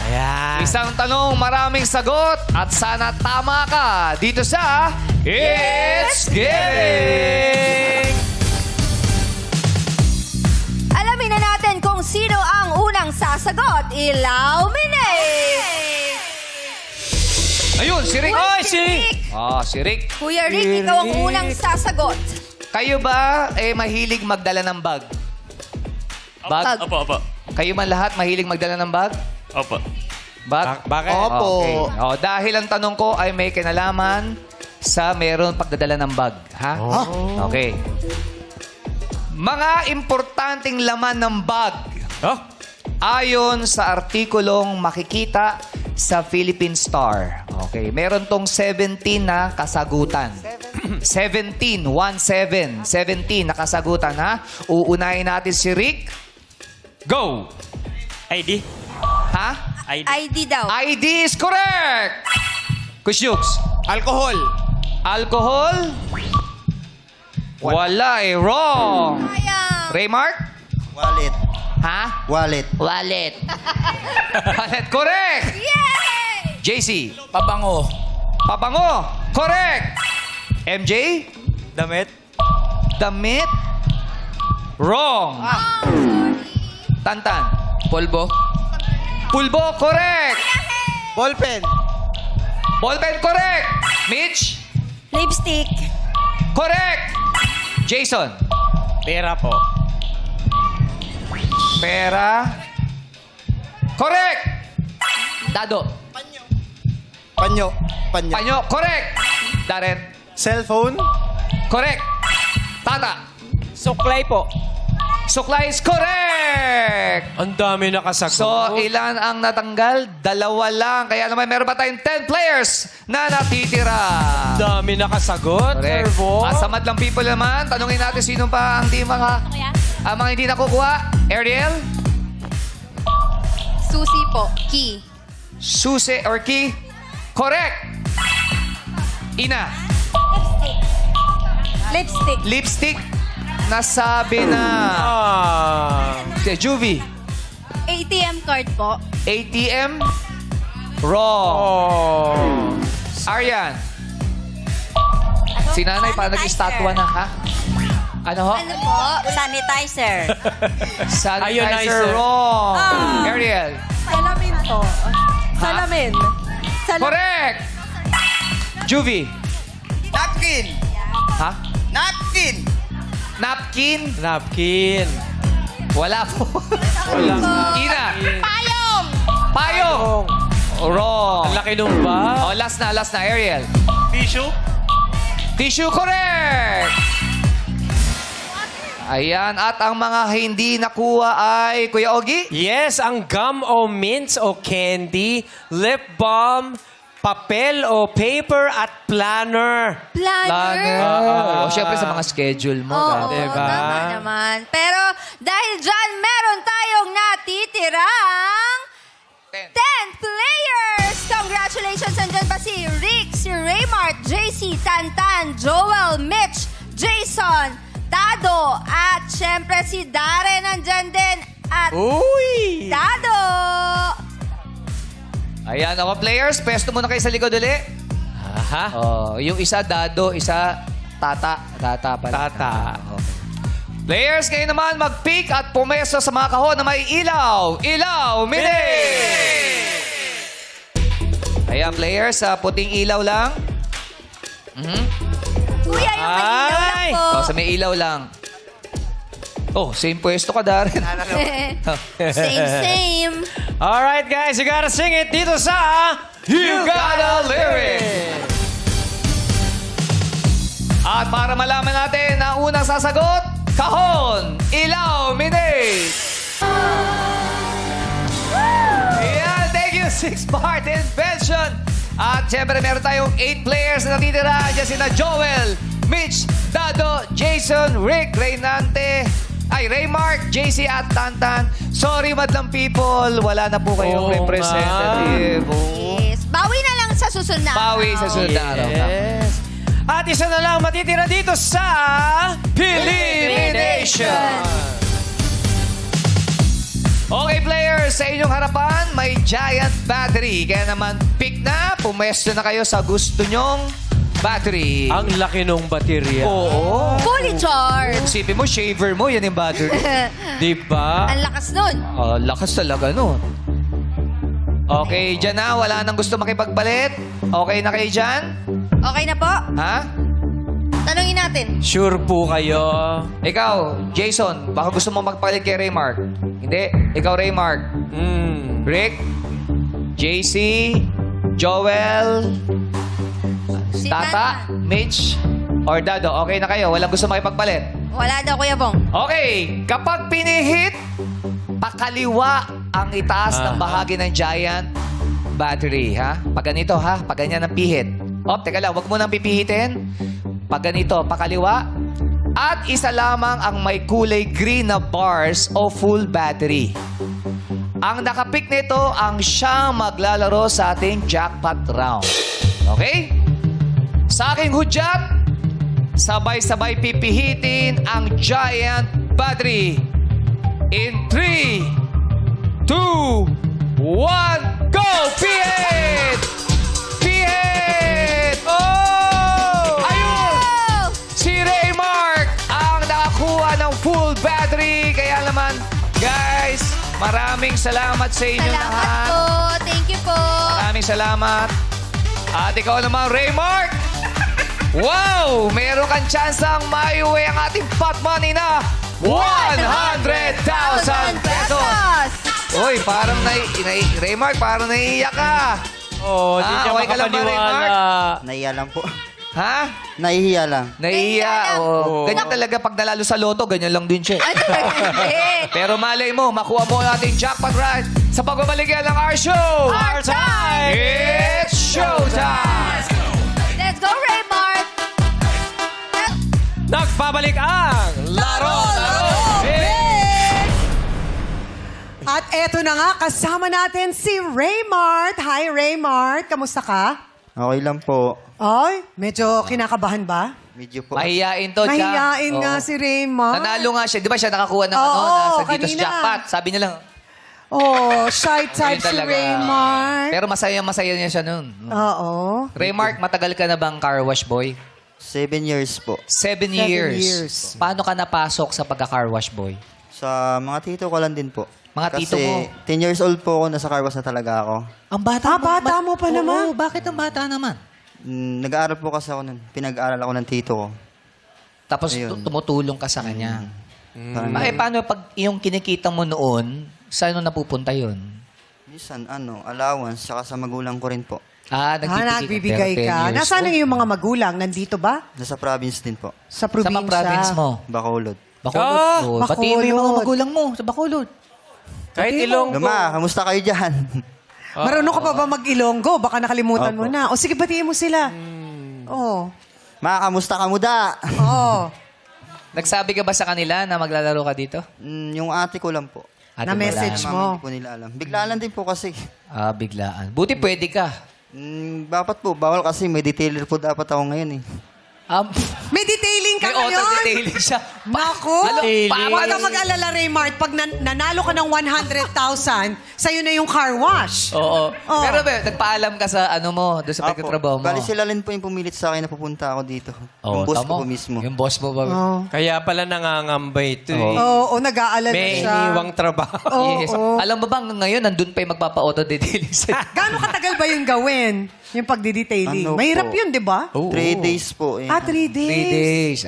Speaker 1: Ayan.
Speaker 4: Isang tanong, maraming sagot at sana tama ka dito sa It's Giving!
Speaker 3: Alamin na natin kung sino ang unang sasagot. Ilaw, Mine!
Speaker 4: Ayun, si Rick.
Speaker 1: Ay, si...
Speaker 4: Si Rick.
Speaker 3: Kuya Rick, ikaw ang unang sasagot.
Speaker 4: Kayo ba mahilig magdala ng bag? Bag?
Speaker 7: Opo.
Speaker 4: Kayo man lahat mahilig magdala ng bag?
Speaker 7: Opo.
Speaker 4: Bag?
Speaker 1: Bakit?
Speaker 6: Opo.
Speaker 4: Okay. Dahil ang tanong ko ay may kinalaman sa meron pagdadala ng bag. Ha? Okay. Mga importanteng laman ng bag
Speaker 1: Oh,
Speaker 4: ayon sa artikulong makikita sa Philippine Star. Okay. Meron tong 17 na kasagutan. 17 na kasagutan, ha? Uunahin natin si Rick. Go!
Speaker 7: ID?
Speaker 4: Ha?
Speaker 7: ID?
Speaker 3: ID daw.
Speaker 4: ID is correct! Kush Jukes.
Speaker 2: Alcohol.
Speaker 4: Alcohol? Wala wrong.
Speaker 3: Sayang.
Speaker 4: Raymark?
Speaker 6: Wallet.
Speaker 4: Ha?
Speaker 6: Wallet.
Speaker 4: Wallet. Wallet, correct!
Speaker 3: Yay!
Speaker 4: JC?
Speaker 7: Pabango.
Speaker 4: Pabango, correct! MJ?
Speaker 7: Damit?
Speaker 4: Damit? Wrong. Tantan?
Speaker 7: Polvo?
Speaker 4: Pulbo, correct!
Speaker 6: Ballpen.
Speaker 4: Ballpen, correct! Mitch?
Speaker 3: Lipstick.
Speaker 4: Correct! Jason?
Speaker 1: pera po.
Speaker 4: Pera? Correct! Dado?
Speaker 6: Panyo. Panyo.
Speaker 4: Panyo, correct! Darren?
Speaker 6: Cellphone.
Speaker 4: Correct! Tata?
Speaker 1: Suklay po.
Speaker 4: Suklay is correct!
Speaker 1: Ang dami nakasagot.
Speaker 4: So, ilan ang natanggal? 2 lang. Kaya naman meron pa tayong 10 players na natitira.
Speaker 1: Ang dami nakasagot.
Speaker 4: Correct.
Speaker 1: Nervo.
Speaker 4: Sa madlang people naman, tanungin natin sino pa ang di mga hindi nakukuha. Ariel?
Speaker 3: Susi po. Key.
Speaker 4: Susi or Key? Correct! Ina?
Speaker 3: Lipstick.
Speaker 4: Lipstick? Nasabi na. Juvie?
Speaker 3: ATM card po.
Speaker 4: ATM? Wrong.
Speaker 1: Oh.
Speaker 4: Aryan? Si nanay pa nag-estatwa na, ha? Ano ho?
Speaker 3: Ano po?
Speaker 8: Sanitizer.
Speaker 4: Sanitizer.
Speaker 1: Ionizer.
Speaker 4: Wrong. Ariel?
Speaker 8: Salamin po. Salamin.
Speaker 4: Correct! Juvie?
Speaker 2: Napkin.
Speaker 4: Ha?
Speaker 2: Napkin.
Speaker 4: Napkin?
Speaker 1: Napkin.
Speaker 4: Wala po.
Speaker 1: Wala.
Speaker 4: Ina?
Speaker 3: Payong!
Speaker 4: Payong? Wrong.
Speaker 1: Ang laki nung ba?
Speaker 4: Oh, last na, Ariel.
Speaker 7: Tissue?
Speaker 4: Tissue, correct! Ayan, at ang mga hindi nakuha ay, Kuya Ogie?
Speaker 1: Yes, ang gum o mints o candy, lip balm, papel o paper at planner.
Speaker 3: Planner.
Speaker 4: O, syempre sa mga schedule mo.
Speaker 3: Oo,
Speaker 4: dapat.
Speaker 1: diba?
Speaker 3: tama naman. Pero dahil dyan, meron tayong natitirang 10 players! Congratulations! Andyan ba si Rick, si Raymart, JC, Tantan, Joel, Mitch, Jason, Dado, at syempre si Darren nandyan din. At
Speaker 1: Uy!
Speaker 3: Dado!
Speaker 4: Ayan, ako players, pesto muna kayo sa likod uli.
Speaker 1: Aha.
Speaker 4: Oh, yung isa dado, isa tata. Tata pala.
Speaker 1: Tata.
Speaker 4: Okay. Players, kayo naman mag-pick at pumesto sa mga kahon na may ilaw. Ilaw, mini! Ayan, players, sa puting ilaw lang.
Speaker 3: Kuya, yung may ilaw lang
Speaker 1: Ay!
Speaker 3: po.
Speaker 4: Oh, sa may ilaw lang. Oh, same pwesto ka, Darren.
Speaker 3: Same.
Speaker 1: Alright guys, you gotta sing it dito sa
Speaker 4: You Got a Lyric! At para malaman natin ang unang sasagot, kahon, ilaw, mini! Ayan, thank you, Six Part Invention. At syempre, meron tayong 8 players na natitira. Diyan sina Joel, Mitch, Dado, Jason, Rick, Raymark, JC at Tantan. Sorry, madlang people. Wala na po kayong
Speaker 1: Oo
Speaker 4: representative. Oo.
Speaker 3: Yes. Bawi na lang sa susunod na
Speaker 4: Bawi sa
Speaker 3: araw.
Speaker 4: sunod na araw.
Speaker 1: Yes. At isa na lang matitira dito sa
Speaker 4: Elimination! Okay, players, sa inyong harapan, may giant battery. Kaya naman, pick na, pumesto na kayo sa gusto nyong battery.
Speaker 1: Ang laki nung baterya.
Speaker 4: Oo.
Speaker 3: Fully charged.
Speaker 4: Isipin mo, shaver mo, yan yung battery.
Speaker 1: Di ba?
Speaker 3: Ang lakas nun.
Speaker 4: Lakas talaga, no? Okay, dyan na. Wala nang gusto makipagpalit. Okay na kayo dyan?
Speaker 3: Okay na po?
Speaker 4: Ha?
Speaker 3: Tanungin natin.
Speaker 1: Sure po kayo.
Speaker 4: Ikaw, Jason, baka gusto mo magpalit kay Raymark. Hindi. Ikaw, Raymark. Rick, JC, Joel,
Speaker 3: Si
Speaker 4: Tata,
Speaker 3: Tantan.
Speaker 4: Mitch, or Dado. Okay na kayo. Walang gusto makipagpalit.
Speaker 3: Wala daw, Kuya Bong.
Speaker 4: Okay. Kapag pinihit, pakaliwa ang itaas ng bahagi ng giant battery, ha? Pag ganito, ha? Pag ganyan ang pihit. Teka lang. Huwag mo nang pipihitin. Pag ganito, pakaliwa. At isa lamang ang may kulay green na bars o full battery. Ang nakapik nito ang siyang maglalaro sa ating jackpot round. Okay? Sa aking hudyat, sabay-sabay pipihitin ang giant battery. In 3, 2, 1, go! Pihit! Pihit! Oh! Ayun!
Speaker 3: Oh!
Speaker 4: Si Raymark ang nakakuha ng full battery. Kaya naman, guys, maraming salamat sa inyo
Speaker 3: Salamat
Speaker 4: lahat.
Speaker 3: po. Thank you po.
Speaker 4: Maraming salamat. At ikaw naman, Raymark. Wow! Meron kang tsansang maiuwi ang ating pot money na 100,000 pesos. Uy, parang Raymark, parang naiiyak ka.
Speaker 1: Oh, di niya
Speaker 4: okay ka lang ba,
Speaker 1: makapaniwala.
Speaker 5: Nahiya lang po.
Speaker 4: Ha?
Speaker 5: Nahihiya lang.
Speaker 4: Naiiyak.
Speaker 1: Oo.
Speaker 4: Ganyan talaga pag nalalo sa loto, ganyan lang din siya.
Speaker 3: Ay, hindi.
Speaker 4: Pero malay mo, makuha mo ang ating jackpot ride sa pagbabalik yan ng our show.
Speaker 3: Our time!
Speaker 4: It's showtime!
Speaker 3: Let's go, Raymart.
Speaker 1: Nagbabalik ang
Speaker 4: Laro!
Speaker 8: At eto na nga, kasama natin si Raymart. Hi, Raymart. Kamusta ka?
Speaker 5: Okay lang po.
Speaker 8: Ay, medyo kinakabahan ba?
Speaker 5: Medyo po.
Speaker 4: Mahihiyain to, Cha.
Speaker 8: Mahihain nga
Speaker 4: Oo.
Speaker 8: si Raymart.
Speaker 4: Nanalo nga siya. Di ba siya nakakuha ng
Speaker 8: Oo,
Speaker 4: nasa dito sa
Speaker 8: kanina.
Speaker 4: jackpot? Sabi niya lang.
Speaker 8: Oh, shy type
Speaker 4: Ayun
Speaker 8: si
Speaker 4: talaga.
Speaker 8: Raymart.
Speaker 4: Pero masaya niya siya nun.
Speaker 8: Oo.
Speaker 4: Raymark, matagal ka na bang car wash boy?
Speaker 5: 7 years po.
Speaker 4: 7
Speaker 8: 7
Speaker 4: years.
Speaker 8: years.
Speaker 4: Paano ka napasok sa pagka-car wash boy?
Speaker 5: Sa mga tito ko lang din po.
Speaker 4: Mga tito mo?
Speaker 5: Kasi 10 years old po ako, nasa car wash na talaga ako.
Speaker 4: Ang bata
Speaker 8: bata mo pa naman.
Speaker 4: Bakit ang bata naman?
Speaker 5: Nag-aaral po kasi ako nun. Pinag-aaral ako ng tito ko.
Speaker 4: Tapos
Speaker 5: Ayun.
Speaker 4: tumutulong ka sa kanya.
Speaker 5: Parang,
Speaker 4: Paano pag yung kinikita mo noon, saan napupunta yun?
Speaker 9: Minsan, allowance, saka sa magulang ko rin po.
Speaker 8: Nagbibigay ka. Nasaan ang iyong mga magulang? Nandito ba?
Speaker 9: Nasa province din po.
Speaker 8: Sa
Speaker 4: Sa
Speaker 8: probinsya?
Speaker 4: mga province mo.
Speaker 9: Bacolod.
Speaker 4: Bacolod. Oh, pati mo yung mga
Speaker 8: Bacolod.
Speaker 4: magulang mo sa Bacolod.
Speaker 1: Kahit Ilonggo.
Speaker 9: Luma, kamusta kayo dyan?
Speaker 8: Marunong ka pa ba mag-Ilonggo? Baka nakalimutan mo na. O sige, batiin mo sila. Oo.
Speaker 9: Ma, kamusta ka muda?
Speaker 8: Oo.
Speaker 4: Nagsabi ka ba sa kanila na maglalaro ka dito?
Speaker 9: Yung ate ko lang po.
Speaker 4: Ate
Speaker 8: Na
Speaker 4: mo
Speaker 8: message
Speaker 4: lang.
Speaker 8: mo.
Speaker 9: Hindi po nila alam. Bigla lang din po kasi.
Speaker 4: Biglaan. Buti pwede ka.
Speaker 9: Dapat po, bawal kasi may detailer po dapat ako ngayon eh.
Speaker 8: May detailing ka
Speaker 4: May auto
Speaker 8: ngayon?
Speaker 4: detailing siya.
Speaker 8: Naku! Huwag kang mag-alala, Raymart. Pag nanalo ka ng 100,000, sa'yo na yung car wash.
Speaker 4: Oo.
Speaker 8: Oh.
Speaker 4: Pero nagpaalam ka sa doon sa pagtatrabaho mo.
Speaker 9: Bali sila rin po yung pumilit sa akin na pupunta ako dito.
Speaker 4: Oo,
Speaker 9: yung boss
Speaker 4: tama.
Speaker 9: ko po mismo.
Speaker 4: Yung boss mo ba?
Speaker 8: Oo.
Speaker 1: Kaya pala nangangambay ito eh.
Speaker 8: Oo, nag-aalala
Speaker 1: May
Speaker 8: siya.
Speaker 1: iniwang trabaho.
Speaker 8: Oo,
Speaker 4: Yes.
Speaker 8: oo.
Speaker 4: Alam mo ba ngayon, nandun pa yung magpapa-auto detailing sa'yo?
Speaker 8: Gaano katagal ba yung gawin? Yung pagdi-detailing?
Speaker 9: Ano
Speaker 8: Mahirap
Speaker 9: po?
Speaker 8: yun, di ba?
Speaker 9: 3 days po eh.
Speaker 8: 3 days.
Speaker 4: 3 days.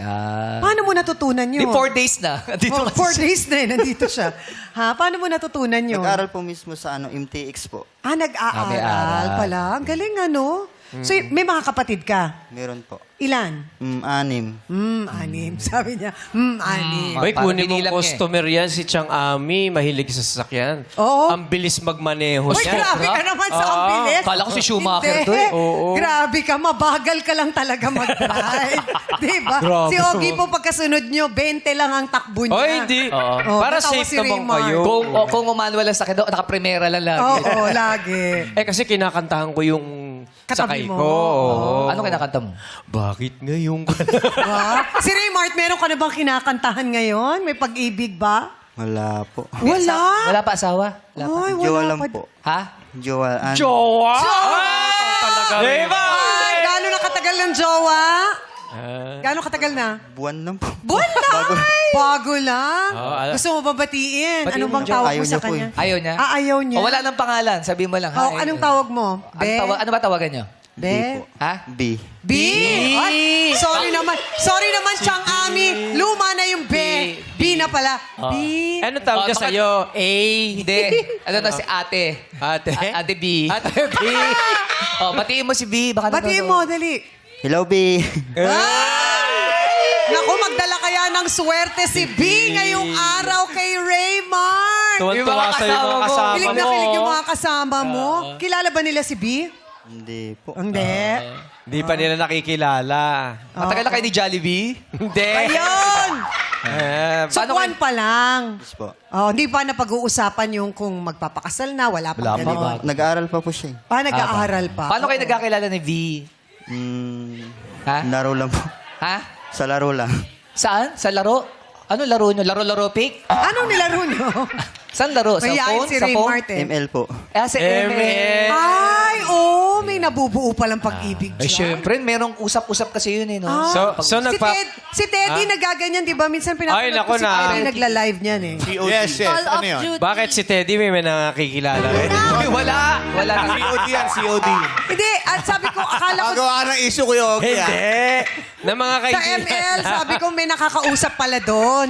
Speaker 8: Paano mo natutunan
Speaker 4: Di
Speaker 8: yun?
Speaker 4: 4 days na. Dito
Speaker 8: Oh,
Speaker 4: kasi
Speaker 8: 4 days na eh, nandito siya. Paano mo natutunan yun?
Speaker 9: Nag-aral po mismo sa MTX po.
Speaker 4: may
Speaker 8: Nag-aaral
Speaker 4: aral.
Speaker 8: pala. Ang galing ano. So, may mga kapatid ka?
Speaker 9: Meron po.
Speaker 8: Ilan?
Speaker 9: 6.
Speaker 8: 6. Sabi niya, 6.
Speaker 1: Bay,
Speaker 4: Parang
Speaker 1: kunin
Speaker 4: binilang
Speaker 1: mong
Speaker 4: niya eh.
Speaker 1: customer yan, si Chang Ami. Mahilig sa sasakyan.
Speaker 8: Oo.
Speaker 1: Ang bilis magmaneho
Speaker 8: Uy,
Speaker 1: niya.
Speaker 8: grabe ka naman sa ang bilis.
Speaker 4: Kala ko si Schumacher
Speaker 8: Hindi.
Speaker 4: to eh.
Speaker 1: Oo.
Speaker 8: Grabe ka, mabagal ka lang talaga mag-drive. Di ba?
Speaker 1: Grabe
Speaker 8: Si Ogie
Speaker 1: naman.
Speaker 8: po pagkasunod nyo, 20 lang ang takbo niya.
Speaker 1: Oy, hindi.
Speaker 8: Oo.
Speaker 1: Para
Speaker 8: Natawa
Speaker 1: safe
Speaker 8: si
Speaker 1: naman
Speaker 8: Raymar.
Speaker 1: kayo.
Speaker 4: Kung manual ang sakit daw, naka-primera lang lagi.
Speaker 8: Oo, lagi.
Speaker 1: Kasi kinakantahan ko yung
Speaker 8: Katabi
Speaker 1: sakay
Speaker 8: mo.
Speaker 1: ko. Oo.
Speaker 4: Ano kinakanta mo?
Speaker 1: Bakit ngayon ka
Speaker 8: Wow. Si Raymart, meron ka na bang kinakantahan ngayon? May pag-ibig ba?
Speaker 9: Wala po.
Speaker 8: Wala.
Speaker 4: Wala pa asawa? Wala pa.
Speaker 8: Ay,
Speaker 9: Jowa
Speaker 8: wala
Speaker 9: lang
Speaker 8: pa.
Speaker 9: po.
Speaker 4: Ha?
Speaker 9: Jowa.
Speaker 1: Jowa? Talaga rin.
Speaker 8: Ay, gano'n na katagal ng jowa? Gano'n katagal na?
Speaker 9: Buwan lang po.
Speaker 8: Buwan na! Bago lang. Gusto mo babatiin?
Speaker 4: Batiin
Speaker 8: Anong
Speaker 4: mo,
Speaker 8: bang
Speaker 4: Jo.
Speaker 8: tawag
Speaker 9: Ayaw
Speaker 8: mo sa
Speaker 9: niya po
Speaker 8: kanya?
Speaker 4: Ayaw niya?
Speaker 8: Ayaw niya.
Speaker 4: O wala nang pangalan. Sabi mo lang.
Speaker 8: Oh,
Speaker 4: hi.
Speaker 8: anong tawag mo?
Speaker 4: Ano ba tawagan niyo?
Speaker 8: Be?
Speaker 4: Ha?
Speaker 9: B.
Speaker 8: B? Ay, sorry naman. Sorry naman, Chang Ami. Luma na yung B. B na pala. B.
Speaker 1: Ano tawag niya
Speaker 4: baka-
Speaker 1: sa'yo? A?
Speaker 4: Hindi. Ano na si ate?
Speaker 1: Ate?
Speaker 4: Ate B.
Speaker 1: Ate B.
Speaker 4: Batiin mo si B. Baka
Speaker 8: Batiin mo, dali.
Speaker 9: Hello, B.
Speaker 8: Naku, magdala kaya ng swerte si B ngayong araw kay Raymart.
Speaker 1: Tuwan-tuwa sa'yo yung mga kasama
Speaker 8: Kilig na
Speaker 1: mo.
Speaker 8: kilig yung mga kasama mo. Kilala ba nila si B?
Speaker 9: Hindi po.
Speaker 8: Hindi.
Speaker 1: Hindi pa nila nakikilala.
Speaker 4: Matagal na kayo ni Jollibee?
Speaker 1: Hindi.
Speaker 8: Ayun! So,
Speaker 4: Paano
Speaker 8: buwan pa lang.
Speaker 9: Yes po.
Speaker 8: Oh, hindi pa na pag-uusapan yung kung magpapakasal na, wala pa.
Speaker 4: Wala pa.
Speaker 9: Nag-aaral pa po siya.
Speaker 8: Nag-aaral pa.
Speaker 4: Paano kayo nagkakilala ni V? Ha?
Speaker 9: Laro lang po.
Speaker 4: Ha?
Speaker 9: Sa laro lang.
Speaker 4: Saan? Sa laro? Ano laro nyo? Laro-laro pick?
Speaker 8: Anong nilaro nyo?
Speaker 4: Saan laro? Sa
Speaker 8: Mayayain
Speaker 4: phone?
Speaker 8: si
Speaker 4: Sa phone?
Speaker 8: Raymart eh.
Speaker 9: ML po.
Speaker 4: Sa ML.
Speaker 8: Ay, may nabubuo palang pag-ibig
Speaker 4: Ay,
Speaker 8: dyan.
Speaker 4: syempre, merong usap-usap kasi yun eh, no?
Speaker 1: So
Speaker 8: Si Teddy nagaganyan, di ba? Minsan
Speaker 1: Ay,
Speaker 8: pinapanood
Speaker 1: naku
Speaker 8: ko si
Speaker 1: na.
Speaker 8: Teddy nagla-live niyan eh.
Speaker 2: Yes, yes.
Speaker 3: Call of
Speaker 2: Ano yun?
Speaker 3: Duty.
Speaker 1: Bakit si Teddy may nakakikilala rin?
Speaker 4: Ay, wala. Wala.
Speaker 2: COD yan, COD.
Speaker 8: Hindi, at sabi ko, akala ko
Speaker 2: Magawa ka ng issue ko yung okay.
Speaker 1: Hindi. Na mga
Speaker 8: sa
Speaker 1: kaibigan.
Speaker 8: ML, sabi ko may nakakausap pala doon.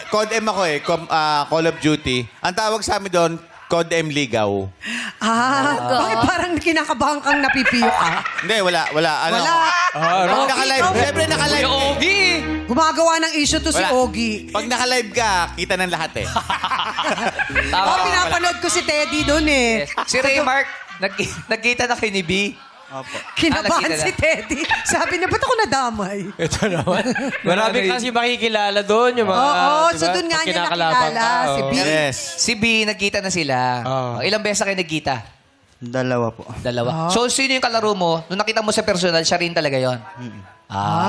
Speaker 2: Code M ako eh. Call of Duty. Ang tawag sa amin doon, Code M Ligaw.
Speaker 8: Bakit parang kinakabahan kang napipiyo ka?
Speaker 2: Hindi, wala. Ano?
Speaker 8: Wala.
Speaker 2: Pag naka-live, siyempre naka-live
Speaker 4: Kuya
Speaker 2: eh.
Speaker 4: Ogie!
Speaker 8: Gumagawa ng issue to si
Speaker 2: Wala.
Speaker 8: Ogie.
Speaker 2: Pag naka-live ka, kita ng lahat eh.
Speaker 4: Tama.
Speaker 8: Pinapanood ko si Teddy doon eh.
Speaker 4: Yes. Si Raymark, nagkita na kay ni B.
Speaker 9: Opo.
Speaker 8: Kinabahan
Speaker 4: nakita na.
Speaker 8: si Teddy. Sabi niya, ba't ako nadamay?
Speaker 1: Ito naman. Marami kasi makikilala doon. Yung mga,
Speaker 8: Oo,
Speaker 1: di
Speaker 8: so
Speaker 1: ba?
Speaker 8: doon nga
Speaker 1: Pag
Speaker 8: niya
Speaker 1: kinakalabang
Speaker 8: nakilala
Speaker 1: ka,
Speaker 8: si
Speaker 1: oo.
Speaker 8: B.
Speaker 2: Yes.
Speaker 4: Si B, nagkita na sila. Ilang beses na kayo nagkita?
Speaker 9: 2 po.
Speaker 4: Dalawa. So, sino yung kalaro mo? Nung nakita mo sa personal, siya rin talaga yon.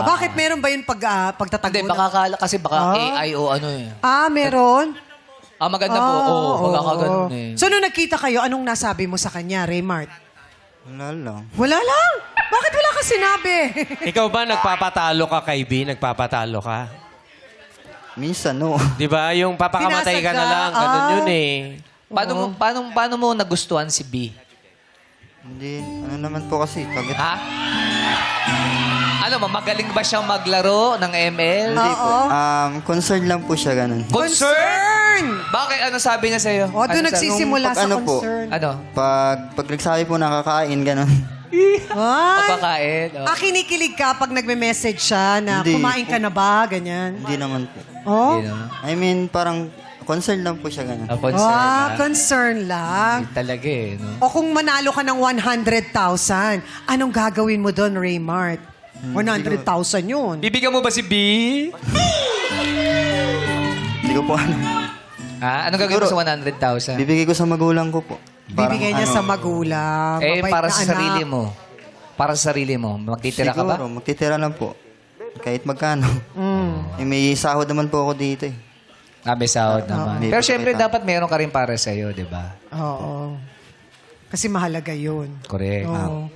Speaker 8: Bakit meron ba yung pagtatago?
Speaker 4: Hindi, baka kasi baka AI o ano eh.
Speaker 8: Meron?
Speaker 4: Maganda po. Oo, magkakaganon eh.
Speaker 8: So, nung nagkita kayo, anong nasabi mo sa kanya, Raymart?
Speaker 9: Wala lang.
Speaker 8: Wala lang. Bakit wala ka sinabi?
Speaker 1: Ikaw ba nagpapatalo ka kay B? Nagpapatalo ka?
Speaker 9: Minsan, no.
Speaker 1: Di ba? Yung papakamatay ka na
Speaker 8: Pinasadya.
Speaker 1: lang. Ganun yun eh.
Speaker 4: Paano mo nagustuhan si B?
Speaker 9: Hindi, ano naman po kasi. Pag
Speaker 4: Ha? Ano, magaling ba siyang maglaro ng ML?
Speaker 9: Hindi po. Concerned lang po siya, ganun.
Speaker 4: Concern!
Speaker 8: concern.
Speaker 4: Bakit? Ano sabi niya sa'yo?
Speaker 8: O, doon
Speaker 4: Ano
Speaker 8: nagsisimula
Speaker 9: Pag
Speaker 8: sa
Speaker 9: ano po?
Speaker 8: concern.
Speaker 4: Ano?
Speaker 9: Pag nagsabi po nakakain, gano'n.
Speaker 8: Ay,
Speaker 4: Pagkakain? Oh.
Speaker 8: kinikilig ka pag nagme-message siya na
Speaker 9: Hindi
Speaker 8: kumain ka na ba, ganyan.
Speaker 9: Hindi naman po.
Speaker 8: Oh?
Speaker 4: Hindi naman.
Speaker 9: I mean, parang concern lang po siya gano'n.
Speaker 4: Concern na.
Speaker 8: Concern lang.
Speaker 4: Talaga eh. No?
Speaker 8: O kung manalo ka ng 100,000, anong gagawin mo doon, Raymart? 100,000 yun.
Speaker 1: Bibigyan mo ba si B?
Speaker 9: Hindi ko po ano.
Speaker 4: Anong gagawin mo
Speaker 9: Siguro,
Speaker 4: sa 100,000?
Speaker 9: Bibigay ko sa magulang ko po. Parang
Speaker 8: Bibigay niya
Speaker 9: ano,
Speaker 8: sa magulang.
Speaker 4: Eh,
Speaker 8: mabait
Speaker 4: para
Speaker 8: na
Speaker 4: sa
Speaker 8: anak.
Speaker 4: sarili mo. Para sa sarili mo. Magtitira ka ba?
Speaker 9: Siguro, magtitira lang po. Kahit magkano.
Speaker 8: Mm.
Speaker 9: Eh, may sahod naman po ako dito eh.
Speaker 4: May sahod naman.
Speaker 9: May
Speaker 4: Pero syempre,
Speaker 9: pakita.
Speaker 4: dapat meron ka rin para sa'yo, di ba?
Speaker 8: Oo. Kasi mahalaga yun.
Speaker 4: Correct.
Speaker 8: Oo.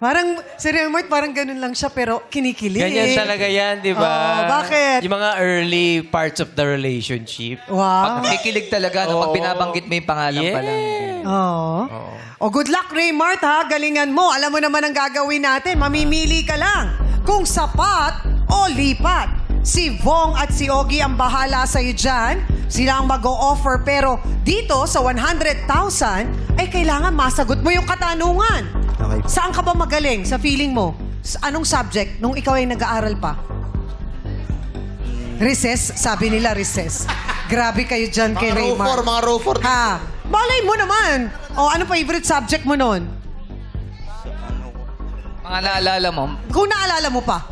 Speaker 8: Parang, si Raymart, parang ganun lang siya, pero kinikilig.
Speaker 1: Ganyan talaga yan, di ba?
Speaker 8: Oo, bakit?
Speaker 1: Yung mga early parts of the relationship.
Speaker 8: Wow.
Speaker 4: Pag kikilig talaga, no, pag
Speaker 1: Oo.
Speaker 4: binabanggit mo yung pangalan pa lang.
Speaker 8: Oo. O good luck, Raymart, ha? Galingan mo. Alam mo naman ang gagawin natin. Mamimili ka lang kung sapat o lipat. Si Vong at si Ogie ang bahala sa'yo dyan. Sila ang mag-o-offer. Pero dito, sa 100,000, ay kailangan masagot mo yung katanungan.
Speaker 9: Okay.
Speaker 8: Saan ka ba magaling sa feeling mo? Anong subject nung ikaw ay nag-aaral pa? Recess? Sabi nila recess. Grabe kayo dyan kay Raymart.
Speaker 2: Mga row 4.
Speaker 8: Ha? Balay mo naman. O, ano favorite subject mo nun?
Speaker 4: Mga naalala mo,
Speaker 8: Kung naalala mo pa.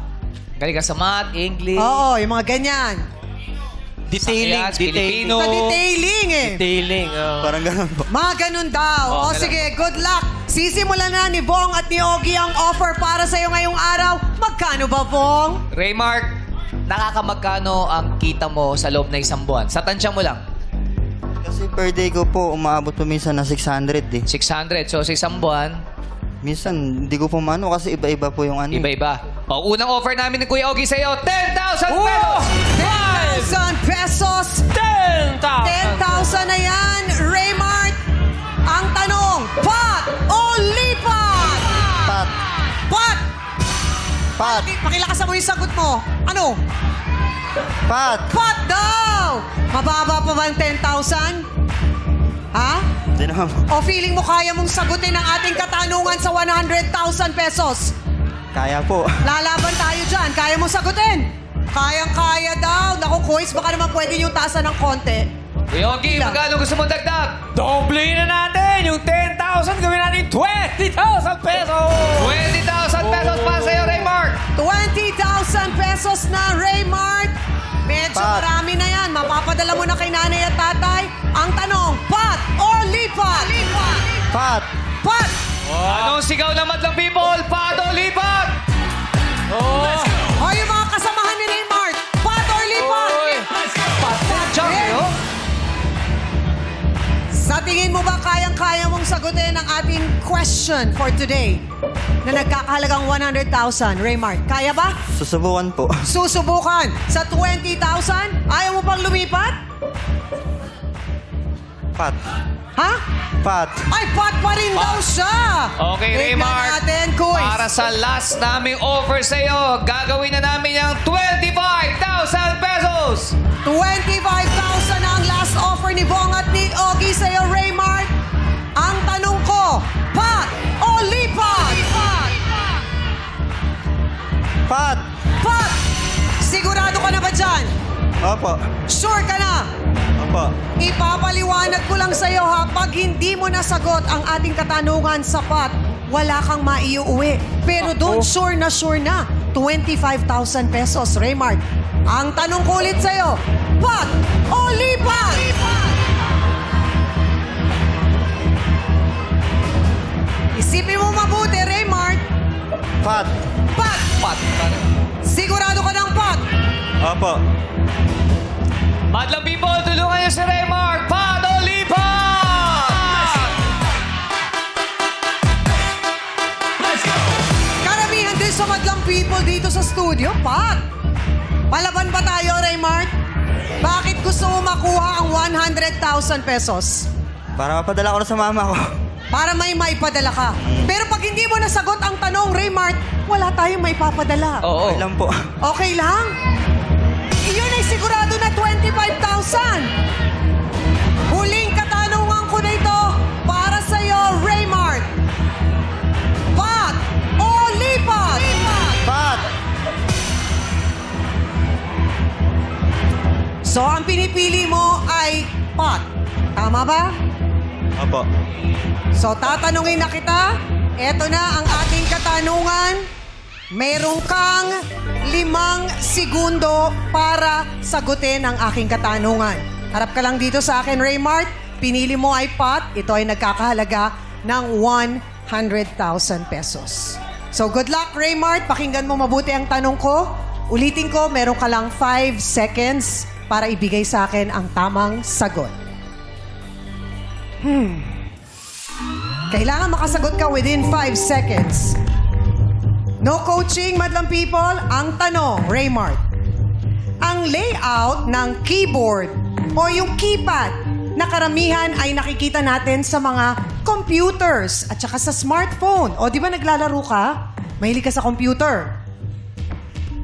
Speaker 4: galing ka sa math, English,
Speaker 8: Oo, yung mga ganyan.
Speaker 1: Detailing.
Speaker 4: Science, Filipino.
Speaker 8: Sa detailing eh.
Speaker 1: Detailing.
Speaker 9: Parang gano'n po.
Speaker 8: Mga ganun daw. O sige, good luck. Sisimulan na ni Bong at ni Ogie ang offer para sa'yo ngayong araw. Magkano ba, Bong?
Speaker 4: Raymark, nakakamagkano ang kita mo sa loob na isang buwan? Sa tansya mo lang,
Speaker 9: Kasi per day ko po, umaabot po minsan na 600 eh.
Speaker 4: 600. So sa isang buwan,
Speaker 9: Minsan, hindi ko po mano kasi iba-iba po yung ano.
Speaker 4: iba-iba. O, unang offer namin ni Kuya Ogie sa'yo, 10,000 pesos!
Speaker 8: 10,000 pesos.
Speaker 1: 10,000!
Speaker 8: 10,000 na yan, Raymart. Ang tanong, pot o lipat?
Speaker 9: Pat!
Speaker 8: Pot!
Speaker 9: Pat!
Speaker 8: Pakilakasan mo yung sagot mo. Ano?
Speaker 9: Pat!
Speaker 8: Pot daw! Mababa pa ba ang 10,000? Ha?
Speaker 9: Hindi naman po.
Speaker 8: O feeling mo kaya mong sagutin ang ating katanungan sa 100,000 pesos?
Speaker 9: Kaya po.
Speaker 8: Lalaban tayo dyan. Kaya mong sagutin? Kayang-kaya daw. Naku, Kois, baka naman pwede yung taasan ng konti.
Speaker 4: Kuya Ogie, magkano gusto mo dagdag?
Speaker 1: Doblein na natin yung 10,000. Gawin natin 20,000 pesos.
Speaker 4: 20,000 pesos para sa'yo, Raymark!
Speaker 8: 20,000 pesos na, Raymart. Medyo
Speaker 9: Pat.
Speaker 8: marami na yan. Mapapadala mo na kay nanay at tatay. Ang tanong, pot or lipat? Lipat.
Speaker 9: Pat!
Speaker 8: Pot.
Speaker 4: Anong sigaw ng madlang people? Pato, lipat! Oh!
Speaker 8: O yung mga kasamahan ni Raymart, pot or lipat?
Speaker 4: Pato, champion!
Speaker 8: Sa tingin mo ba kayang-kaya mong sagutin ang ating question for today na nagkakahalagang 100,000, Raymart? Kaya ba?
Speaker 9: Susubukan po.
Speaker 8: Susubukan. Sa 20,000, ayaw mo pang lumipat?
Speaker 9: Pat!
Speaker 8: Ha?
Speaker 9: Pat!
Speaker 8: Ay, pot pa rin daw siya.
Speaker 4: Okay,
Speaker 8: Tignan
Speaker 4: Raymart.
Speaker 8: natin, Kuis.
Speaker 4: Para sa last naming offer sa'yo, gagawin na namin yung 25,000 pesos!
Speaker 8: 25,000 na ang last offer ni Bong at ni Ogie sa'yo, Raymart. Ang tanong ko, pot o lipat?
Speaker 9: Pat!
Speaker 8: Pot! Sigurado ka na ba dyan?
Speaker 9: Opo.
Speaker 8: Sure ka na?
Speaker 9: Opo.
Speaker 8: Ipapaliwanag ko lang sa'yo ha, pag hindi mo nasagot ang ating katanungan sa pot, wala kang maiuwi. Pero doon, sure na 25,000 pesos, Raymart. Ang tanong ko ulit sa'yo, pot o lipat? Isipin mo mabuti, Raymart.
Speaker 9: Pat!
Speaker 8: Pot!
Speaker 4: Pat.
Speaker 8: Sigurado ka ng pot?
Speaker 9: Opo.
Speaker 4: Madlang people, tulungan niyo si Raymark! Pato, lipat!
Speaker 8: Karamihan din sa madlang people dito sa studio, pot. Palaban ba tayo, Raymart? Bakit gusto mo makuha ang 100,000 pesos?
Speaker 9: Para mapadala ko na sa mama ko.
Speaker 8: Para may maipadala ka. Pero pag hindi mo nasagot ang tanong, Raymart, wala tayong maipapadala.
Speaker 4: Oo.
Speaker 9: Okay lang po.
Speaker 8: Okay lang? Iyon ay sigurado na 25,000. pinipili mo ay pot. Tama ba?
Speaker 9: Opo.
Speaker 8: So, tatanungin na kita. Eto na ang ating katanungan. Meron kang 5 segundo para sagutin ang aking katanungan. Harap ka lang dito sa akin, Raymart. Pinili mo ay pot. Ito ay nagkakahalaga ng 100,000 pesos. So, good luck, Raymart. Pakinggan mo mabuti ang tanong ko. Ulitin ko, meron ka lang 5 seconds para ibigay sa akin ang tamang sagot. Kailangan makasagot ka within 5 seconds. No coaching, madlang people. Ang tanong, Raymart. Ang layout ng keyboard o yung keypad na karamihan ay nakikita natin sa mga computers at saka sa smartphone. O, di ba naglalaro ka? Mahilig ka sa computer.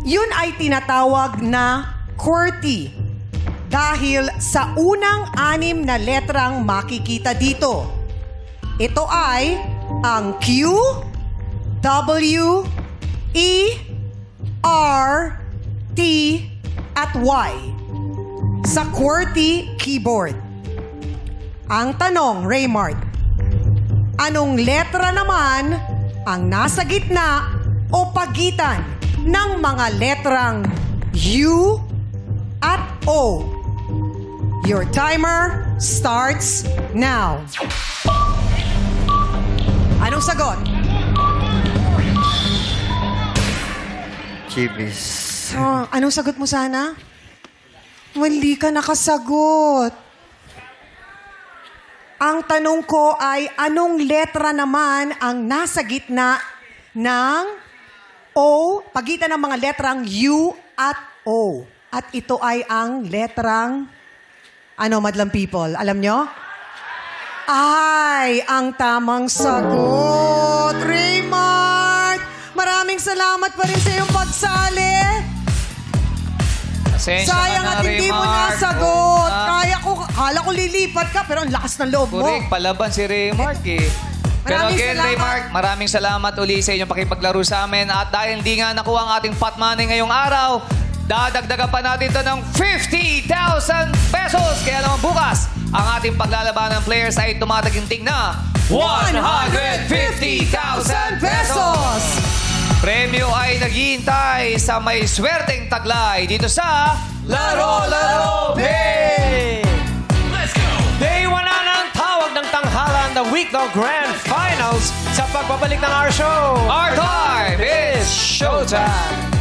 Speaker 8: Yun ay tinatawag na QWERTY dahil sa unang 6 na letrang makikita dito. Ito ay ang Q, W, E, R, T, at Y sa QWERTY keyboard. Ang tanong, Raymart, anong letra naman ang nasa gitna o pagitan ng mga letrang U at O? Your timer starts now. Anong sagot?
Speaker 9: Chibis.
Speaker 8: Anong sagot mo sana? Mali ka nakasagot. Ang tanong ko ay, anong letra naman ang nasa gitna ng O, pagitan ng mga letrang U at O? At ito ay ang letrang, madlang people, alam nyo? Ay, ang tamang sagot. Raymart, maraming salamat pa rin sa iyong pagsali.
Speaker 4: Pasensya
Speaker 8: Sayang
Speaker 4: ka na,
Speaker 8: at hindi mo
Speaker 4: Raymart.
Speaker 8: nasagot.
Speaker 4: Oo na.
Speaker 8: Kala ko lilipat ka, pero ang lakas ng loob mo.
Speaker 4: Correct, palaban si Raymart eh. Pero
Speaker 8: Maraming
Speaker 4: again,
Speaker 8: salamat.
Speaker 4: Raymart, maraming salamat uli sa inyong pakipaglaro sa amin. At dahil hindi nga nakuha ang ating pot money ngayong araw, dadagdagan pa natin ito ng 50,000 pesos. Kaya naman bukas, ang ating paglalaban ng players ay tumataginting na 150,000 pesos! Premyo ay naghihintay sa may swerteng taglay dito sa Laro Laro Pay!
Speaker 1: Day 1 na ng tawag ng tanghalan, the week-long grand finals sa pagbabalik ng our show.
Speaker 4: Our time is showtime!